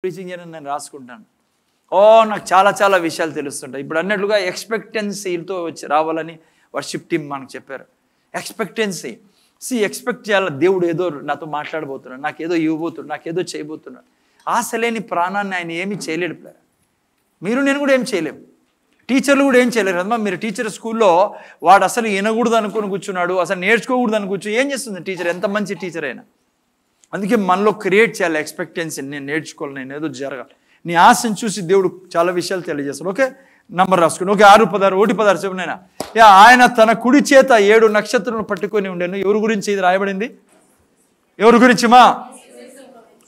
Preaching చేయని నేను రాసుకుంటాను. నాకు చాలా చాలా విషయాలు తెలుస్తుంటాయి. ఇప్పుడు అన్నట్లుగా ఎక్స్పెక్టెన్సీతో వచ్చి రావాలని వర్షిప్ టీం మనకు చెప్పారు. ఎక్స్పెక్టెన్సీ ఎక్స్పెక్ట్ చేయాలి. దేవుడు ఏదో నాతో మాట్లాడబోతున్నాడు, నాకు ఏదో ఇవ్వబోతున్నాడు, నాకు ఏదో చేయబోతున్నాడు. ఆశ లేని ప్రాణాన్ని ఆయన ఏమీ చేయలేడు. మీరు నేను కూడా ఏం చేయలేము. టీచర్లు కూడా ఏం చేయలేరు కదమ్మా. మీరు టీచర్ స్కూల్లో వాడు అసలు వినకూడదు అనుకుని కూర్చున్నాడు, అసలు నేర్చుకోకూడదు అని కూర్చొని ఏం చేస్తుంది టీచర్? ఎంత మంచి టీచర్ అయినా. అందుకే మనలో క్రియేట్ చేయాలి ఎక్స్పెక్టెన్సీ. నేను నేర్చుకోవాలి, నేను ఏదో జరగాలి. నీ ఆశను చూసి దేవుడు చాలా విషయాలు తెలియజేస్తాడు. ఓకే, నంబర్ రాసుకుని. ఓకే, 6:16 1:16 చెప్పినైనా. ఆయన తన కుడి చేత 7 నక్షత్రాలను పట్టుకొని ఉండేను. ఎవరి గురించి ఇది రాయబడింది? ఎవరి గురించి మా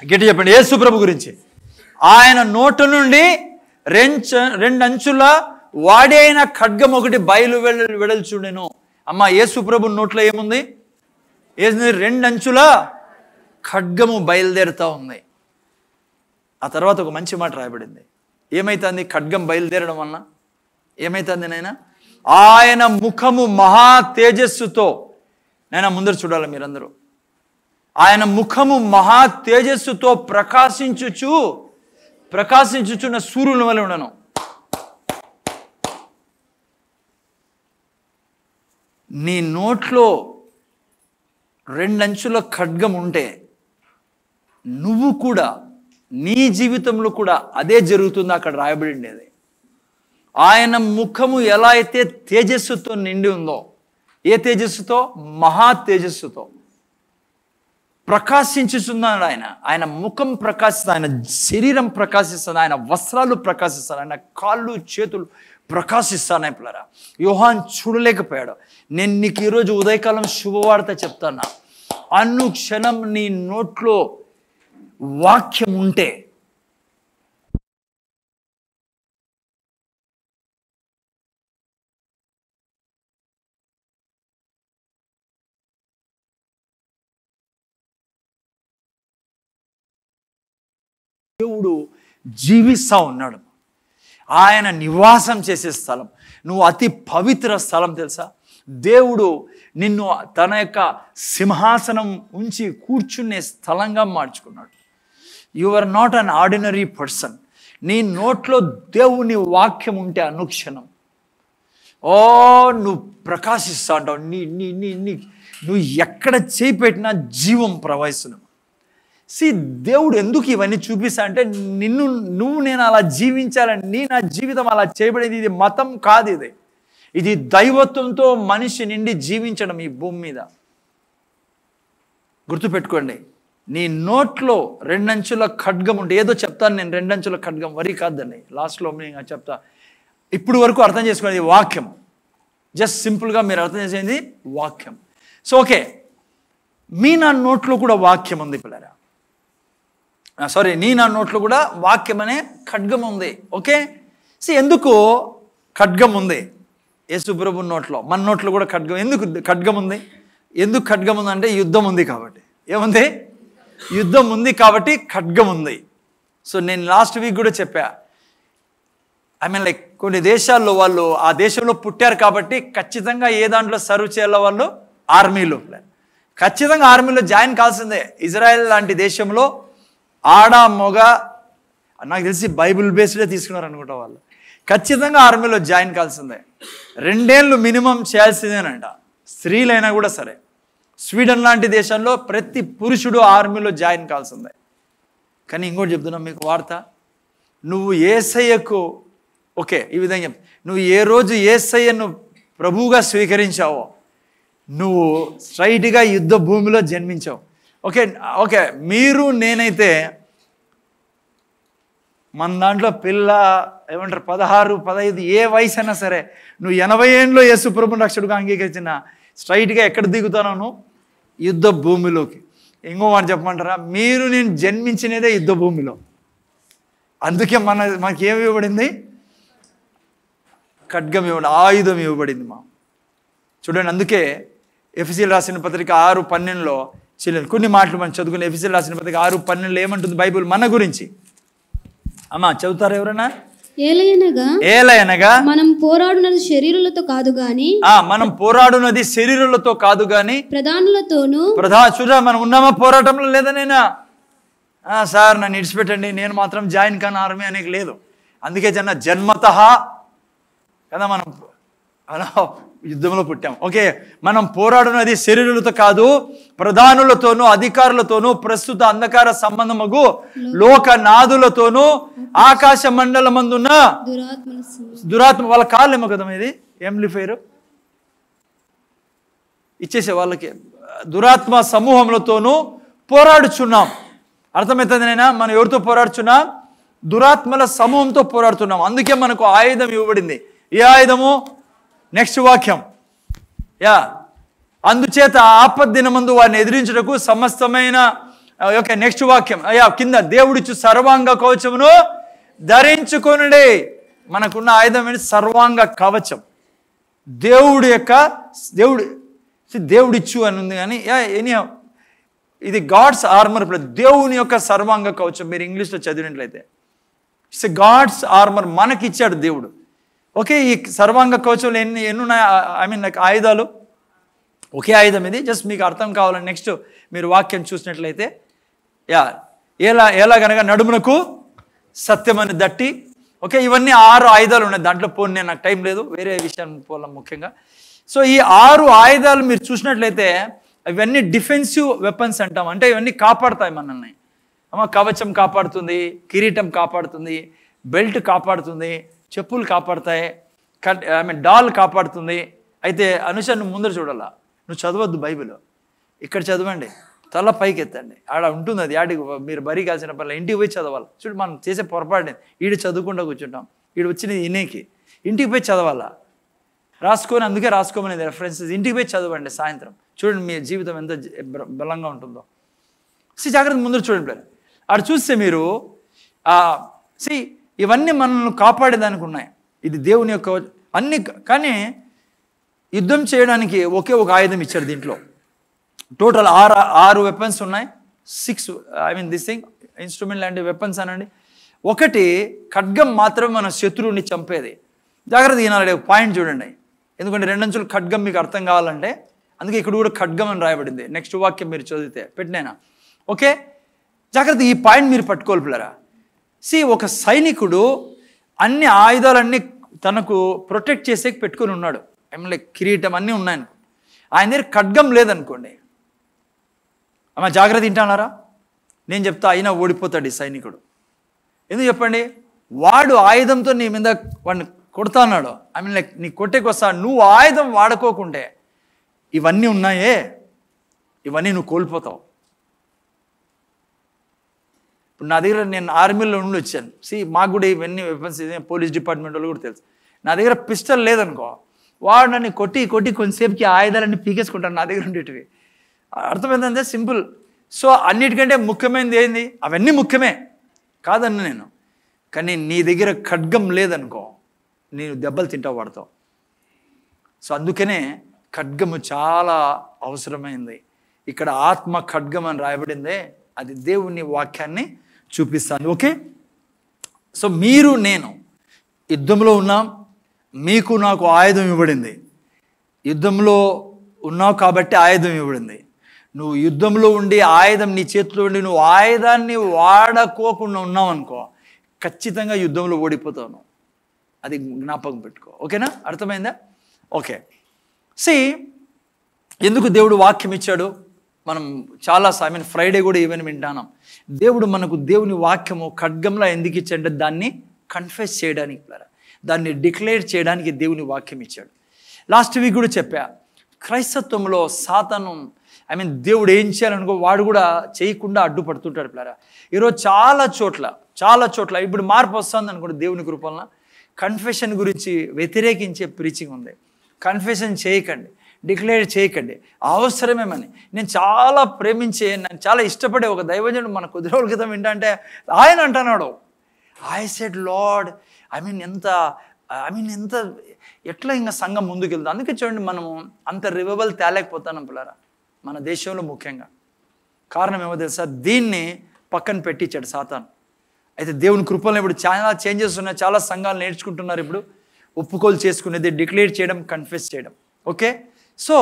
గట్టి చెప్పండి. యేసు ప్రభు గురించి. ఆయన నోటు నుండి 2 అంచుల వాడి అయిన ఖడ్గం ఒకటి వెడల్చుండెను. అమ్మ, యేసు ప్రభు నోట్లో ఏముంది? 2 అంచుల ఖడ్గము బయలుదేరుతూ ఉంది. ఆ తర్వాత ఒక మంచి మాట రాయబడింది. ఏమైతుంది? ఖడ్గం బయలుదేరడం వలన ఏమైతుంది నాయనా? ఆయన ముఖము మహా తేజస్సుతో, నాయనా ముందర చూడాలి మీరందరూ. ఆయన ముఖము మహా తేజస్సుతో ప్రకాశించుచున్న సూర్యుని వలె ఉండను. నీ నోట్లో 2 అంచుల ఖడ్గం ఉంటే నువ్వు కూడా, నీ జీవితంలో కూడా అదే జరుగుతుందో అక్కడ రాయబడి ఉండేది. ఆయన ముఖము ఎలా అయితే తేజస్సుతో నిండి ఉందో, ఏ తేజస్సుతో? మహా తేజస్సుతో ప్రకాశించుతున్నాడు ఆయన. ఆయన ముఖం ప్రకాశిస్తుంది, ఆయన శరీరం ప్రకాశిస్తుంది, ఆయన వస్త్రాలు ప్రకాశిస్తాడు, ఆయన కాళ్ళు చేతులు ప్రకాశిస్తాను. పిల్లరా, యోహాన్ చూడలేకపోయాడు. నేను నీకు ఈరోజు ఉదయకాలం శుభవార్త చెప్తాను. అనుక్షణం నీ నోట్లో వాక్యం ఉంటే దేవుడు జీవిస్తా ఉన్నాడు. ఆయన నివాసం చేసే స్థలం, నువ్వు అతి పవిత్ర స్థలం తెలుసా? దేవుడు నిన్ను తన యొక్క సింహాసనం ఉంచి కూర్చునే స్థలంగా మార్చుకున్నాడు. You are not an ordinary person. నీ నోట్లో దేవుని వాక్యం ఉంటే అనుక్షణం నువ్వు ప్రకాశిస్తా ఉంటావు. నువ్వు ఎక్కడ చేయి పెట్టినా జీవం ప్రవహిస్తున్నావు. దేవుడు ఎందుకు ఇవన్నీ చూపిస్తా అంటే నేను అలా జీవించాలని. నా జీవితం అలా చేయబడేది. ఇది మతం కాదు, ఇది దైవత్వంతో మనిషి నిండి జీవించడం ఈ భూమి మీద. గుర్తుపెట్టుకోండి, నీ నోట్లో 2 అంచుల ఖడ్గం ఉంటే, ఏదో చెప్తాను నేను, 2 అంచుల ఖడ్గం వరి కాదండి, లాస్ట్లో నేను చెప్తా. ఇప్పుడు వరకు అర్థం చేసుకునేది వాక్యం. జస్ట్ సింపుల్గా మీరు అర్థం చేసేది వాక్యం. సో ఓకే, నా నోట్లో కూడా వాక్యం ఉంది పిల్లరా. నా నోట్లో కూడా వాక్యం అనే ఖడ్గం ఉంది. ఓకే, ఎందుకు ఖడ్గం ఉంది? యేసు ప్రభు నోట్లో, మన నోట్లో కూడా ఖడ్గం. ఎందుకు ఖడ్గం ఉంది? ఎందుకు ఖడ్గం ఉంది అంటే యుద్ధం ఉంది కాబట్టి. ఏముంది? యుద్ధం ఉంది కాబట్టి ఖడ్గం ఉంది. సో నేను లాస్ట్ వీక్ కూడా చెప్పా, లైక్ కొన్ని దేశాల్లో వాళ్ళు ఆ దేశంలో పుట్టారు కాబట్టి ఖచ్చితంగా ఏ దాంట్లో సర్వ్ చేయాలో వాళ్ళు ఆర్మీలో, ఖచ్చితంగా ఆర్మీలో జాయిన్ కావాల్సిందే. ఇజ్రాయెల్ లాంటి దేశంలో ఆడ మొగ, నాకు తెలిసి బైబిల్ బేస్డే తీసుకున్నారు అనుకుంటా వాళ్ళు, ఖచ్చితంగా ఆర్మీలో జాయిన్ కావాల్సిందే. 2 ఏళ్ళు మినిమం చేయాల్సిందేనంట, స్త్రీలైనా కూడా సరే. స్వీడన్ లాంటి దేశంలో ప్రతి పురుషుడు ఆర్మీలో జాయిన్ కావాల్సిందే. కానీ ఇంకోటి చెప్తున్నా మీకు వార్త, నువ్వు యేసయ్యకు ఓకే ఈ విధంగా నువ్వు ఏ రోజు యేసయ్యను ప్రభువుగా స్వీకరించావో నువ్వు స్ట్రైట్గా యుద్ధ భూమిలో జన్మించావు. ఓకే మీరు నేనైతే మన దాంట్లో పిల్ల ఏమంటారు 16, 15 ఏ వయసు అయినా సరే, నువ్వు 80 ఏళ్ళలో యేసు ప్రభువుని రక్షకుడిగా అంగీకరించిన స్ట్రైట్గా ఎక్కడ దిగుతాను? యుద్ధ భూమిలోకి. ఇంకో మాట చెప్పమంటారా? మీరు నేను జన్మించినదే యుద్ధ భూమిలో. అందుకే మనకి ఏమి ఇవ్వబడింది? ఖడ్గం ఇవ్వబడి, ఆయుధం ఇవ్వబడింది చూడండి. అందుకే ఎఫెసీయులకు రాసిన పత్రిక 6:12లో కొన్ని మాటలు మనం చదువుకుని, ఎఫెసీయులకు రాసిన పత్రిక 6:12లో ఏమంటుంది బైబిల్ మన గురించి? అమ్మా చదువుతారా ఎవరైనా? ఏలయనగా మనం పోరాడునది శరీరులతో కాదు గాని, మనం పోరాడునది శరీరులతో కాదు గాని ప్రధానులతోనూ. చూడ మనం ఉన్నామా పోరాటంలో? లేదా నేనా? సార్ నన్ను ఇడిచిపెట్టండి, నేను మాత్రం జాయిన్ కాని ఆర్మీ అనేది లేదు. అందుకే జన్మతః కదా మనం అలా యుద్ధంలో పుట్టాం. ఓకే, మనం పోరాడున్నది శరీరులతో కాదు, ప్రధానులతోనూ అధికారులతోనూ ప్రస్తుత అంధకార సంబంధముగు లోకనాథులతోనూ ఆకాశ మండలమందున్న దురాత్మ. వాళ్ళ కాళ్ళేమో కదా ఇది ఎంప్లిఫైర్ ఇచ్చేసే వాళ్ళకి, దురాత్మ సమూహములతోనూ పోరాడుచున్నాం. అర్థమవుతుంది నైనా? మనం ఎవరితో పోరాడుచున్నాం? దురాత్మల సమూహంతో పోరాడుతున్నాం. అందుకే మనకు ఆయుధం ఇవ్వబడింది. ఏ ఆయుధము? నెక్స్ట్ వాక్యం. అందుచేత ఆపద్దినమందు వారిని ఎదిరించుటకు సమస్తమైన నెక్స్ట్ వాక్యం కింద దేవుడిచ్చు సర్వాంగ కవచమును ధరించుకొనుడే. మనకున్న ఆయుధం ఏంటి? సర్వాంగ కవచం. దేవుడిచ్చు అని ఉంది కానీ ఎనీ ఇది గాడ్స్ ఆర్మర్ ప్లస్ దేవుని యొక్క సర్వాంగ కవచం. మీరు ఇంగ్లీష్లో చదివినట్లయితే ఇట్స్ గాడ్స్ ఆర్మర్ మనకి ఇచ్చాడు దేవుడు. ఓకే, ఈ సర్వాంగ కవచంలో ఎన్ని ఉన్నాయి? ఐ మీన్ లైక్ ఆయుధాలు ఒకే ఆయుధం ఇది. జస్ట్ మీకు అర్థం కావాలని నెక్స్ట్ మీరు వాక్యం చూసినట్లయితే ఎలాగనగా నడుమునకు సత్యమని దట్టి. ఓకే, ఇవన్నీ 6 ఆయుధాలు ఉన్నాయి దాంట్లో. పోనీ నేను నాకు టైం లేదు, వేరే విషయాన్ని పోలాం ముఖ్యంగా. సో ఈ 6 ఆయుధాలు మీరు చూసినట్లయితే ఇవన్నీ డిఫెన్సివ్ వెపన్స్ అంటాం. అంటే ఇవన్నీ కాపాడుతాయి మనల్ని. కవచం కాపాడుతుంది, కిరీటం కాపాడుతుంది, బెల్ట్ కాపాడుతుంది, చెప్పులు కాపాడుతాయి, డాల్ కాపాడుతుంది. అయితే అనుష నువ్వు ముందర చూడాలా, నువ్వు చదవద్దు బైబిల్, ఇక్కడ చదవండి, తల పైకి ఎత్తండి. ఆడ ఉంటుంది అది, ఆడికి మీరు బరి కాల్సిన పనులు ఇంటికి పోయి చదవాలి. చూడు మనం చేసే పొరపాటు, ఈడు చదువుకుంటూ కూర్చుంటాం, ఈడు వచ్చినది ఇనేకి, ఇంటికి పోయి చదవాలా, రాసుకొని, అందుకే రాసుకోమనేది రెఫరెన్సెస్. ఇంటికి పోయి చదవండి సాయంత్రం, చూడండి మీ జీవితం ఎంత బలంగా ఉంటుందో. జాగ్రత్త ముందర చూడండి. ఆడ చూస్తే మీరు ఇవన్నీ మనల్ని కాపాడేదానికి ఉన్నాయి. ఇది దేవుని యొక్క అన్ని. కానీ యుద్ధం చేయడానికి ఒకే ఒక ఆయుధం ఇచ్చాడు దీంట్లో. టోటల్ 6 వెపన్స్ ఉన్నాయి. 6 I mean this thing instrument లాంటి వెపన్స్ అనండి. ఒకటి ఖడ్గం మాత్రమే మన శత్రువుని చంపేది. జాగ్రత్త ఈనాడు పాయింట్ చూడండి, ఎందుకంటే 2 అంచులు ఖడ్గం మీకు అర్థం కావాలంటే అందుకే ఇక్కడ కూడా ఖడ్గం అని రాయబడింది. నెక్స్ట్ వాక్యం మీరు చదివితే పెట్టినైనా. ఓకే, జాగ్రత్త ఈ పాయింట్ మీరు పట్టుకోవాలి పిల్లరా. ఒక సైనికుడు అన్ని ఆయుధాలన్నీ తనకు ప్రొటెక్ట్ చేసే పెట్టుకొని ఉన్నాడు. లైక్ కిరీటం అన్నీ ఉన్నాయనుకో, ఆయన దగ్గర ఖడ్గం లేదనుకోండి, జాగ్రత్త వింటున్నారా? నేను చెప్తా, అయినా ఓడిపోతాడు ఈ సైనికుడు. ఎందుకు చెప్పండి? వాడు ఆయుధంతో నీ మీద వాడిని కొడతా అన్నాడు. లైక్ నీ కొట్టేకొస్తా, నువ్వు ఆయుధం వాడుకోకుంటే ఇవన్నీ ఉన్నాయే, ఇవన్నీ నువ్వు కోల్పోతావు. ఇప్పుడు నా దగ్గర, నేను ఆర్మీలో ఉండి వచ్చాను. మాకు కూడా ఇవన్నీ వెపన్స్, పోలీస్ డిపార్ట్మెంట్ వాళ్ళు కూడా తెలుసు. నా దగ్గర పిస్టల్ లేదనుకో, వాడు నన్ను కొట్టి కొంతసేపుకి ఆయుధాలన్నీ పీకేసుకుంటాను నా దగ్గర ఉండేటివి. అర్థమైందంటే సింపుల్. సో అన్నిటికంటే ముఖ్యమైనది ఏంది? అవన్నీ ముఖ్యమే కాదన్న నేను, కానీ నీ దగ్గర ఖడ్గం లేదనుకో, నేను దెబ్బలు తింటావు, వాడతావు. సో అందుకనే ఖడ్గము చాలా అవసరమైంది. ఇక్కడ ఆత్మ ఖడ్గం అని రాయబడిందే, అది దేవుని వాక్యాన్ని చూపిస్తాను. ఓకే, సో మీరు నేను యుద్ధంలో ఉన్నాం, మీకు నాకు ఆయుధం ఇవ్వబడింది. యుద్ధంలో ఉన్నావు కాబట్టి ఆయుధం ఇవ్వబడింది. నువ్వు యుద్ధంలో ఉండి ఆయుధం నీ చేతిలో ఉండి నువ్వు ఆయుధాన్ని వాడుకోకుండా ఉన్నావు అనుకో, ఖచ్చితంగా యుద్ధంలో ఓడిపోతావు. అది జ్ఞాపకం పెట్టుకో. ఓకేనా? అర్థమైందా? ఓకే, ఎందుకు దేవుడు వాక్యం ఇచ్చాడు? మనం చాలా ఫ్రైడే కూడా ఈవెన్ వింటాం. దేవుడు మనకు దేవుని వాక్యము ఖడ్గంలా ఎందుకు ఇచ్చాడంటే దాన్ని కన్ఫెస్ చేయడానికి, దాన్ని డిక్లేర్ చేయడానికి దేవుని వాక్యం ఇచ్చాడు. లాస్ట్ వీక్ కూడా చెప్పా, క్రైస్తత్వంలో సాతాను దేవుడు ఏం చేయాలనుకో వాడు కూడా చేయకుండా అడ్డుపడుతుంటాడు పిల్లరా. ఈరోజు చాలా చోట్ల ఇప్పుడు మార్పు వస్తుంది అనుకోండి దేవుని కృపలన. కన్ఫెషన్ గురించి వ్యతిరేకించే ప్రీచింగ్ ఉంది. కన్ఫెషన్ చేయకండి, డిక్లేర్ చేయకండి, అవసరమేమని. నేను చాలా ప్రేమించే, నేను చాలా ఇష్టపడే ఒక దైవజనుడు మన కొద్ది రోజుల క్రితం ఏంటంటే ఆయన అంటున్నాడు, ఐ సెడ్ లార్డ్, ఎంత ఎట్లా ఇంకా సంఘం ముందుకు వెళ్తాం. అందుకే చూడండి మనము అంత రివైవల్ తేలేకపోతున్నాం పిల్లరా మన దేశంలో ముఖ్యంగా. కారణం ఏమో తెలుసా? దీన్ని పక్కన పెట్టించాడు సాతాను. అయితే దేవుని కృపలో ఇప్పుడు చాలా చేంజెస్ ఉన్నాయి, చాలా సంఘాలు నేర్చుకుంటున్నారు ఇప్పుడు. ఒప్పుకోలు చేసుకునేది, డిక్లేర్ చేయడం, కన్ఫెస్ చేయడం. ఓకే, సో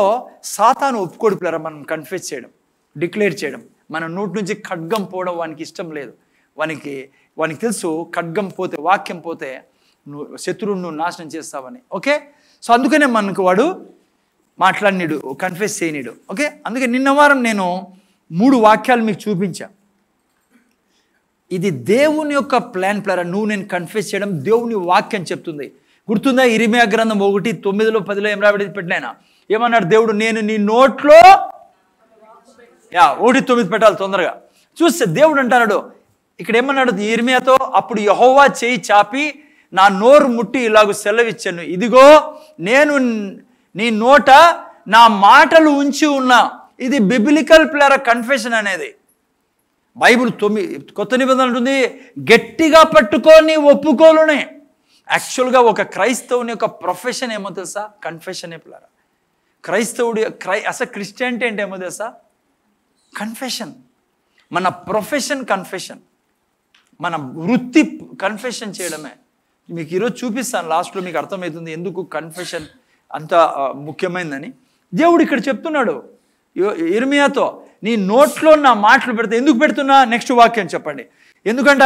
సాతాను ఒప్పుకోడు పిల్లరా మనం కన్ఫెస్ చేయడం, డిక్లేర్ చేయడం. మన నోటి నుంచి ఖడ్గం పోవడం వానికి ఇష్టం లేదు. వానికి తెలుసు ఖడ్గం పోతే, వాక్యం పోతే నువ్వు శత్రువును నువ్వు నాశనం చేస్తావని. ఓకే, సో అందుకనే మనకు వాడు మాట్లాడినీడు, కన్ఫెస్ చేయనీడు. ఓకే, అందుకే నిన్న వారం నేను 3 వాక్యాలు మీకు చూపించా. ఇది దేవుని యొక్క ప్లాన్ ప్రకారం నువ్వు నేను కన్ఫెస్ చేయడం దేవుని వాక్యం చెప్తుంది. గుర్తుందా? ఇరిమియా గ్రంథం 1:9-10 ఏం రాబడి పెట్టినా ఏమన్నాడు దేవుడు? నేను నీ నోట్లో 1:9 పెట్టాలి తొందరగా. చూస్తే దేవుడు అంటున్నాడు ఇక్కడ ఏమన్నాడు ఇర్మియాతో? అప్పుడు యెహోవా చేయి చాపి నా నోరు ముట్టి ఇలాగ సెలవిచ్చాను, ఇదిగో నేను నీ నోట నా మాటలు ఉంచి ఉన్నా. ఇది బిబ్లికల్ ప్లేయర్ కన్ఫెషన్ అనేది. బైబిల్ కొత్త నిబంధన ఉంటుంది, గట్టిగా పట్టుకొని ఒప్పుకోలునే. యాక్చువల్గా ఒక క్రైస్తవుని యొక్క ప్రొఫెషన్ ఏమో తెలుసా? Confession player. క్రైస్తవుడి అసలు క్రిస్టియానిటీ అంటే ఏమో తెలుసా? కన్ఫెషన్. మన ప్రొఫెషన్ కన్ఫెషన్, మన వృత్తి కన్ఫెషన్ చేయడమే. మీకు ఈరోజు చూపిస్తాను, లాస్ట్లో మీకు అర్థమవుతుంది ఎందుకు కన్ఫెషన్ అంత ముఖ్యమైనదని. దేవుడు ఇక్కడ చెప్తున్నాడు ఇర్మియాతో, నీ నోట్లో నా మాటలు పెడితే. ఎందుకు పెడుతున్నా? నెక్స్ట్ వాక్యం చెప్పండి. ఎందుకంట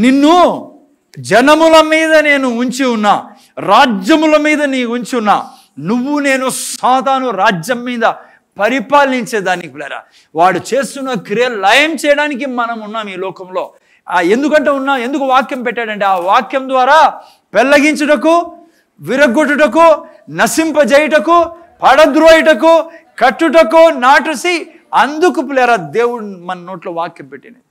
నిన్ను జనముల మీద నేను ఉంచి ఉన్నా, రాజ్యముల మీద నీ ఉంచి ఉన్నా, నువ్వు నేను సాతాను రాజ్యం మీద పరిపాలించేదానికి పిల్లరా. వాడు చేస్తున్న క్రియలు లయం చేయడానికి మనం ఉన్నాం ఈ లోకంలో. ఎందుకు వాక్యం పెట్టాడంటే ఆ వాక్యం ద్వారా పెళ్ళగించుటకు, విరగొట్టుటకు, నశింపజేయుటకు, పడద్రోయుటకు, కట్టుటకు, నాటుసి, అందుకు పిల్లరా దేవుడు మన నోట్లో వాక్యం పెట్టినది.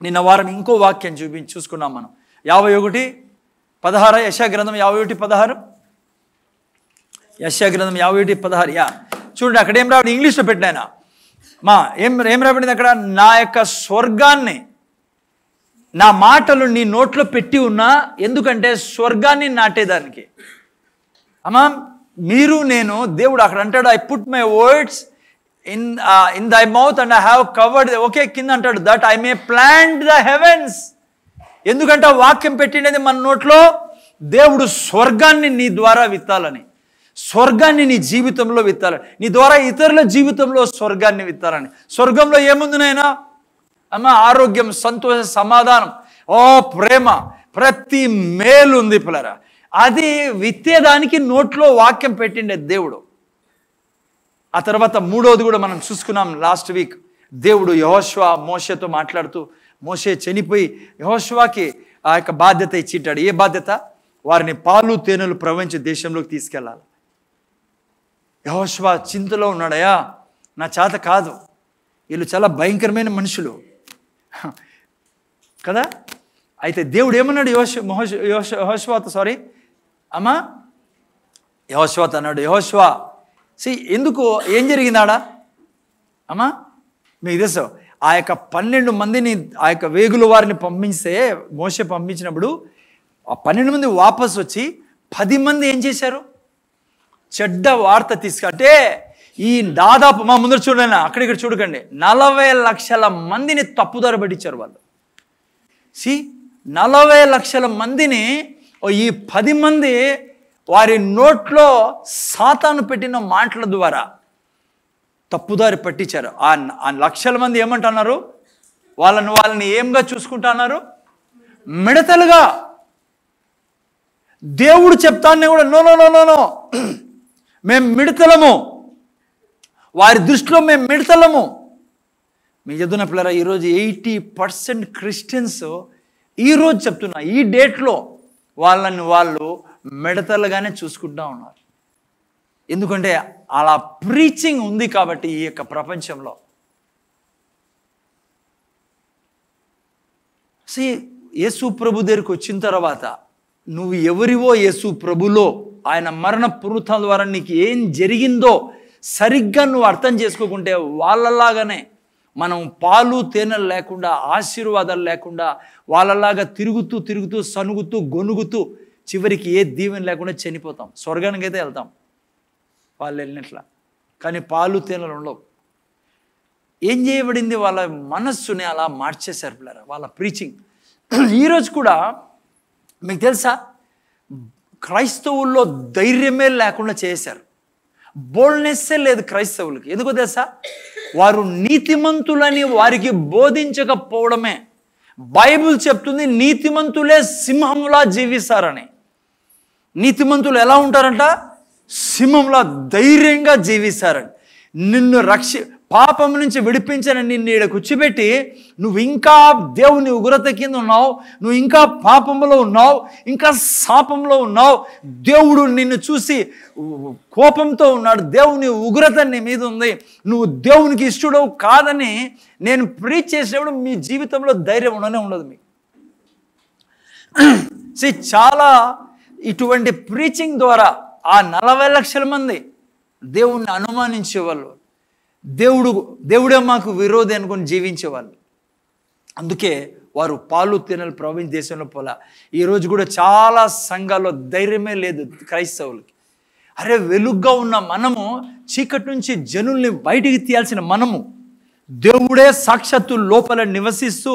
నిన్న వారం ఇంకో వాక్యం చూసుకున్నాం మనం. 51:16 యెషయా గ్రంథం 51:16. యెషయా గ్రంథం 51:16. చూడండి అక్కడ ఏం రాబడి, ఇంగ్లీష్లో పెట్టినాయన ఏం రాబడింది అక్కడ? నా యొక్క స్వర్గాన్ని, నా మాటలు నీ నోట్లో పెట్టి ఉన్నా, ఎందుకంటే స్వర్గాన్ని నాటేదానికి. అమ్మా మీరు నేను, దేవుడు అక్కడ అంటాడు, I put my words in thy mouth and I have covered. Okay, కింద అంటాడు that I may plant the heavens. ఎందుకంటే వాక్యం పెట్టినది మన నోట్లో. దేవుడు స్వర్గాన్ని నీ ద్వారా విత్తాలని, స్వర్గాన్ని నీ జీవితంలో విత్తాలని, నీ ద్వారా ఇతరుల జీవితంలో స్వర్గాన్ని విత్తాలని. స్వర్గంలో ఏముంది నాయనా? అమ్మ ఆరోగ్యం, సంతోషం, సమాధానం, ప్రేమ, ప్రతి మేలు ఉంది పిల్లరా. అది విత్తేదానికి నోట్లో వాక్యం పెట్టిండే దేవుడు. ఆ తర్వాత 3వది కూడా మనం చూసుకున్నాం లాస్ట్ వీక్. దేవుడు యెహోషువ మోషేతో మాట్లాడుతూ, మోషే చనిపోయి యెహోషువకి ఆ యొక్క బాధ్యత ఇచ్చింటాడు. ఏ బాధ్యత? వారిని పాలు తేనెలు ప్రవహించే దేశంలోకి తీసుకెళ్ళాలి. యెహోషువ చింతలో ఉన్నాడయా, నా చేత కాదు, వీళ్ళు చాలా భయంకరమైన మనుషులు కదా. అయితే దేవుడు ఏమన్నాడు యెహోషువతో అన్నాడు, యెహోషువ ఎందుకు, ఏం జరిగిందాడా అమ్మా? మీకు తెలుసు ఆ యొక్క 12 మందిని ఆ యొక్క వేగుల వారిని పంపిస్తే, మోషే పంపించినప్పుడు ఆ 12 మంది వాపసు వచ్చి 10 మంది ఏం చేశారు? చెడ్డ వార్త అంటే ఈ దాదాపు మా ముందర చూడండి, అక్కడిక్కడ చూడకండి, 40 లక్షల మందిని తప్పుదారి పట్టించారు వాళ్ళు. 40 లక్షల మందిని ఈ 10 మంది వారి నోట్లో సాతాను పెట్టిన మాటల ద్వారా తప్పుదారి పట్టించారు. ఆ లక్షల మంది ఏమంటున్నారు? వాళ్ళని ఏంగా చూసుకుంటున్నారు? మిడతలుగా. దేవుడు చెప్తానే కూడా no no no no no మేము మిడతలము, వారి దృష్టిలో మేము మిడతలము. మీ చదువున పిల్లరా, ఈరోజు 80% క్రిస్టియన్స్ ఈరోజు చెప్తున్నా, ఈ డేట్లో వాళ్ళు మిడతలుగానే చూసుకుంటూ ఉన్నారు. ఎందుకంటే అలా ప్రీచింగ్ ఉంది కాబట్టి ఈ యొక్క ప్రపంచంలో. యేసు ప్రభు దగ్గరికి వచ్చిన తర్వాత నువ్వు ఎవరివో యేసు ప్రభులో ఆయన మరణ పునరుత్థానం ద్వారా నీకు ఏం జరిగిందో సరిగ్గా నువ్వు అర్థం చేసుకోకుంటే వాళ్ళలాగానే మనం పాలు తేనెలు లేకుండా, ఆశీర్వాదాలు లేకుండా, వాళ్ళలాగా తిరుగుతూ సనుగుతూ గొనుగుతూ చివరికి ఏ దీవెన లేకుండా చనిపోతాం. స్వర్గానికి అయితే వెళ్తాం వాళ్ళు వెళ్ళినట్లా, కానీ పాలు తేనెలు ఉండవు. ఏం చేయబడింది? వాళ్ళ మనస్సుని అలా మార్చేశారు పిల్లరా, వాళ్ళ ప్రీచింగ్. ఈరోజు కూడా మీకు తెలుసా, క్రైస్తవుల్లో ధైర్యమే లేకుండా చేశారు. బోల్డ్నెస్సే లేదు క్రైస్తవులకి. ఎందుకో తెలుసా? వారు నీతిమంతులని వారికి బోధించకపోవడమే. బైబిల్ చెప్తుంది నీతిమంతులే సింహంలా జీవిస్తారని. నీతిమంతులు ఎలా ఉంటారంట? సింహంలా ధైర్యంగా జీవిస్తారని. నిన్ను పాపం నుంచి విడిపించని నిన్ను ఈడ కూర్చోబెట్టి నువ్వు ఇంకా దేవుని ఉగ్రత కింద ఉన్నావు, నువ్వు ఇంకా పాపంలో ఉన్నావు, ఇంకా శాపంలో ఉన్నావు, దేవుడు నిన్ను చూసి కోపంతో ఉన్నాడు, దేవుని ఉగ్రత నీ మీద ఉంది, నువ్వు దేవునికి ఇష్టడవు కాదని నేను ప్రీచ్ చేసినప్పుడు మీ జీవితంలో ధైర్యం ఉండనే ఉండదు మీకు. చాలా ఇటువంటి ప్రీచింగ్ ద్వారా ఆ 40 లక్షల మంది దేవుణ్ణి అనుమానించేవాళ్ళు, దేవుడే మాకు విరోధి అనుకుని జీవించేవాళ్ళు. అందుకే వారు పాలు తినలు ప్రపంచ దేశంలో పోలా. ఈరోజు కూడా చాలా సంఘాల్లో ధైర్యమే లేదు క్రైస్తవులకి. అరే, వెలుగ్గా ఉన్న మనము చీకటి నుంచి జనుల్ని బయటికి తీయాల్సిన మనము, దేవుడే సాక్షాత్తు లోపల నివసిస్తూ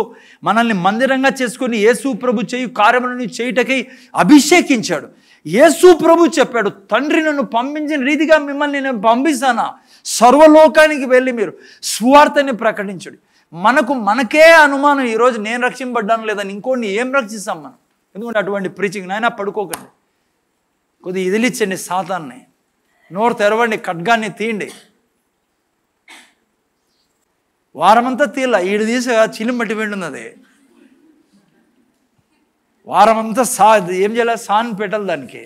మనల్ని మందిరంగా చేసుకొని యేసు ప్రభు చేయు కార్యములను చేయుటకై అభిషేకించాడు. యేసు ప్రభు చెప్పాడు, తండ్రి నన్ను పంపించిన రీతిగా మిమ్మల్ని నేను పంపిస్తానా, సర్వలోకానికి వెళ్ళి మీరు సువార్తని ప్రకటించడు. మనకే అనుమానం ఈరోజు నేను రక్షింపడ్డాను లేదని, ఇంకోటిని ఏం రక్షిస్తాం మనం? ఎందుకంటే అటువంటి ప్రీచింగ్. నాయన పడుకోకండి, కొద్దిగా ఇదిలిచ్చండి సాతాన్ని, నోరు తెరవండి, ఖడ్గాన్ని తీయండి. వారమంతా తీయాల, ఈడు తీసి చిలిమట్టి వెండున్నది. వారమంతా ఏం చేయాలి? సాన్ పెట్టాలి దానికి.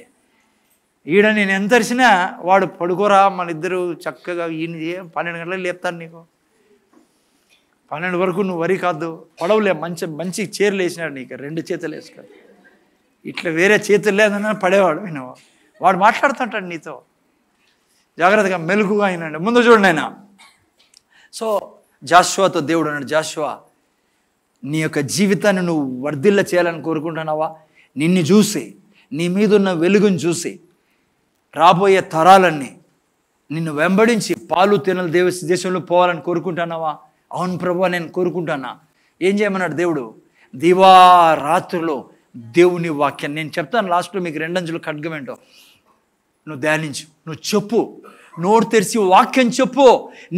ఈడ నేను ఎంత అరిసినా వాడు పడుకోరా, మన ఇద్దరు చక్కగా ఈయన 12 గంటలకు లేపుతాను నీకు, 12 వరకు నువ్వు వరి కాదు, పడవలే, మంచి చీరలు వేసినాడు నీకు, 2 చేతులు వేసుకో, ఇట్లా వేరే చేతులు లేదన్నా పడేవాడు. వినవా, వాడు మాట్లాడుతుంటాడు నీతో. జాగ్రత్తగా మెలుగుగా అయినండి. ముందు చూడండి ఆయన. సో జాషువాతో దేవుడు అన్నాడు, జాషువా, నీ యొక్క జీవితాన్ని నువ్వు వర్ధిల్ల చేయాలని కోరుకుంటున్నావా? నిన్ను చూసి, నీ మీద ఉన్న వెలుగును చూసి రాబోయే తరాలన్నీ నిన్ను వెంబడించి పాలు తినలు దేశంలో పోవాలని కోరుకుంటున్నావా? అవును ప్రభువా, నేను కోరుకుంటున్నా. ఏం చేయమన్నాడు దేవుడు? దివారాత్రులు దేవుని వాక్యాన్ని నేను చెప్తాను. లాస్ట్లో మీకు 2 అంచులు ఖడ్గం ఏంటో నువ్వు ధ్యానించు, నువ్వు చెప్పు, నోరు తెరిచి వాక్యం చెప్పు.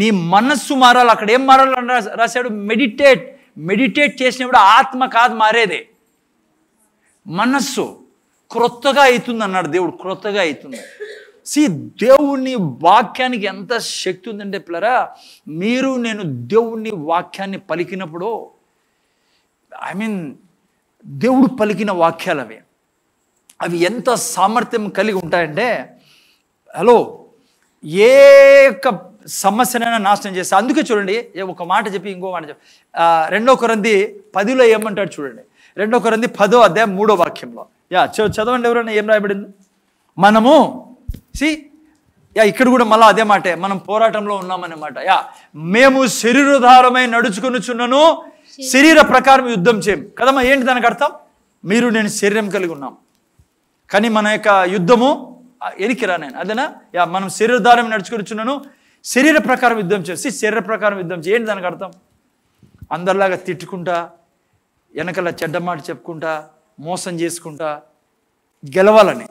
నీ మనస్సు మారాలి. అక్కడ ఏం మారాలని రాశాడు? మెడిటేట్ చేసినప్పుడు ఆత్మ కాదు మారేదే, మనస్సు క్రొత్తగా అవుతుంది అన్నాడు దేవుడు. క్రొత్తగా అవుతుంది. దేవుని వాక్యానికి ఎంత శక్తి ఉందంటే పిల్లరా, మీరు నేను దేవుని వాక్యాన్ని పలికినప్పుడు, దేవుడు పలికిన వాక్యాలు అవి ఎంత సామర్థ్యం కలిగి ఉంటాయంటే, హలో, ఏ యొక్క సమస్యనైనా నాశనం చేస్తా. అందుకే చూడండి, ఒక మాట చెప్పి ఇంకో మాట చెప్పి 2 కొరింథీ 10లో ఏమంటాడు చూడండి. 2 కొరింథీ 10వ అధ్యాయం 3వ వాక్యంలో. చదవండి ఎవరైనా, ఏం రాయబడింది? మనము ఇక్కడ కూడా మళ్ళీ అదే మాటే, మనం పోరాటంలో ఉన్నామన్నమాట. మేము శరీరధారమై నడుచుకొనుచున్నను, శరీర ప్రకారం యుద్ధం చేయం కదమ్మా. ఏంటి దానికి అర్థం? మీరు నేను శరీరం కలిగి ఉన్నాం, కానీ మన యొక్క యుద్ధము ఎనికిరా నేను అదేనా. మనం శరీరధారం నడుచుకొనుచున్నాను, శరీర ప్రకారం యుద్ధం చేసి, శరీర ప్రకారం యుద్ధం చేయి. ఏంటి దానికి అర్థం? అందరిలాగా తిట్టుకుంటా, వెనకల చెడ్డ మాట చెప్పుకుంటా, మోసం చేసుకుంటా గెలవాలని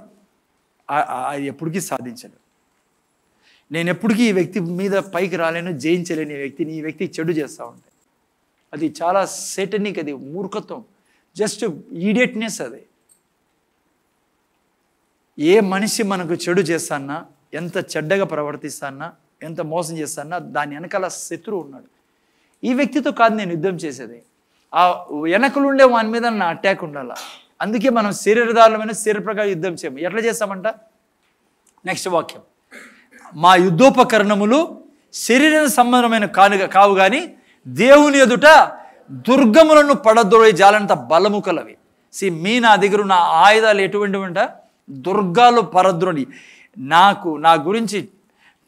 అది ఎప్పటికీ సాధించను. నేను ఎప్పటికీ ఈ వ్యక్తి మీద పైకి రాలేను, జయించలేని ఈ వ్యక్తి చెడు చేస్తూ ఉంటాయి. అది చాలా సేటనిక్, అది మూర్ఖత్వం, జస్ట్ ఈడియట్నెస్. అది ఏ మనిషి మనకు చెడు చేస్తానా, ఎంత చెడ్డగా ప్రవర్తిస్తానా, ఎంత మోసం చేస్తానా, దాని వెనకాల శత్రువు ఉన్నాడు. ఈ వ్యక్తితో కాదు నేను యుద్ధం చేసేది, ఆ వెనకలుండే వాని మీద నా అటాక్ ఉండాలా. అందుకే మనం శరీరధారులమైన శరీర ప్రకారం యుద్ధం చేయము. ఎట్లా చేస్తామంట? నెక్స్ట్ వాక్యం, మా యుద్ధోపకరణములు శరీర సంబంధమైన కావు కానీ దేవుని ఎదుట దుర్గములను పడదొడే జాలంత బలము కలవి. నా దగ్గర ఉన్న ఆయుధాలు ఎటువంటివంట? దుర్గాలు పరద్రోడి. నా గురించి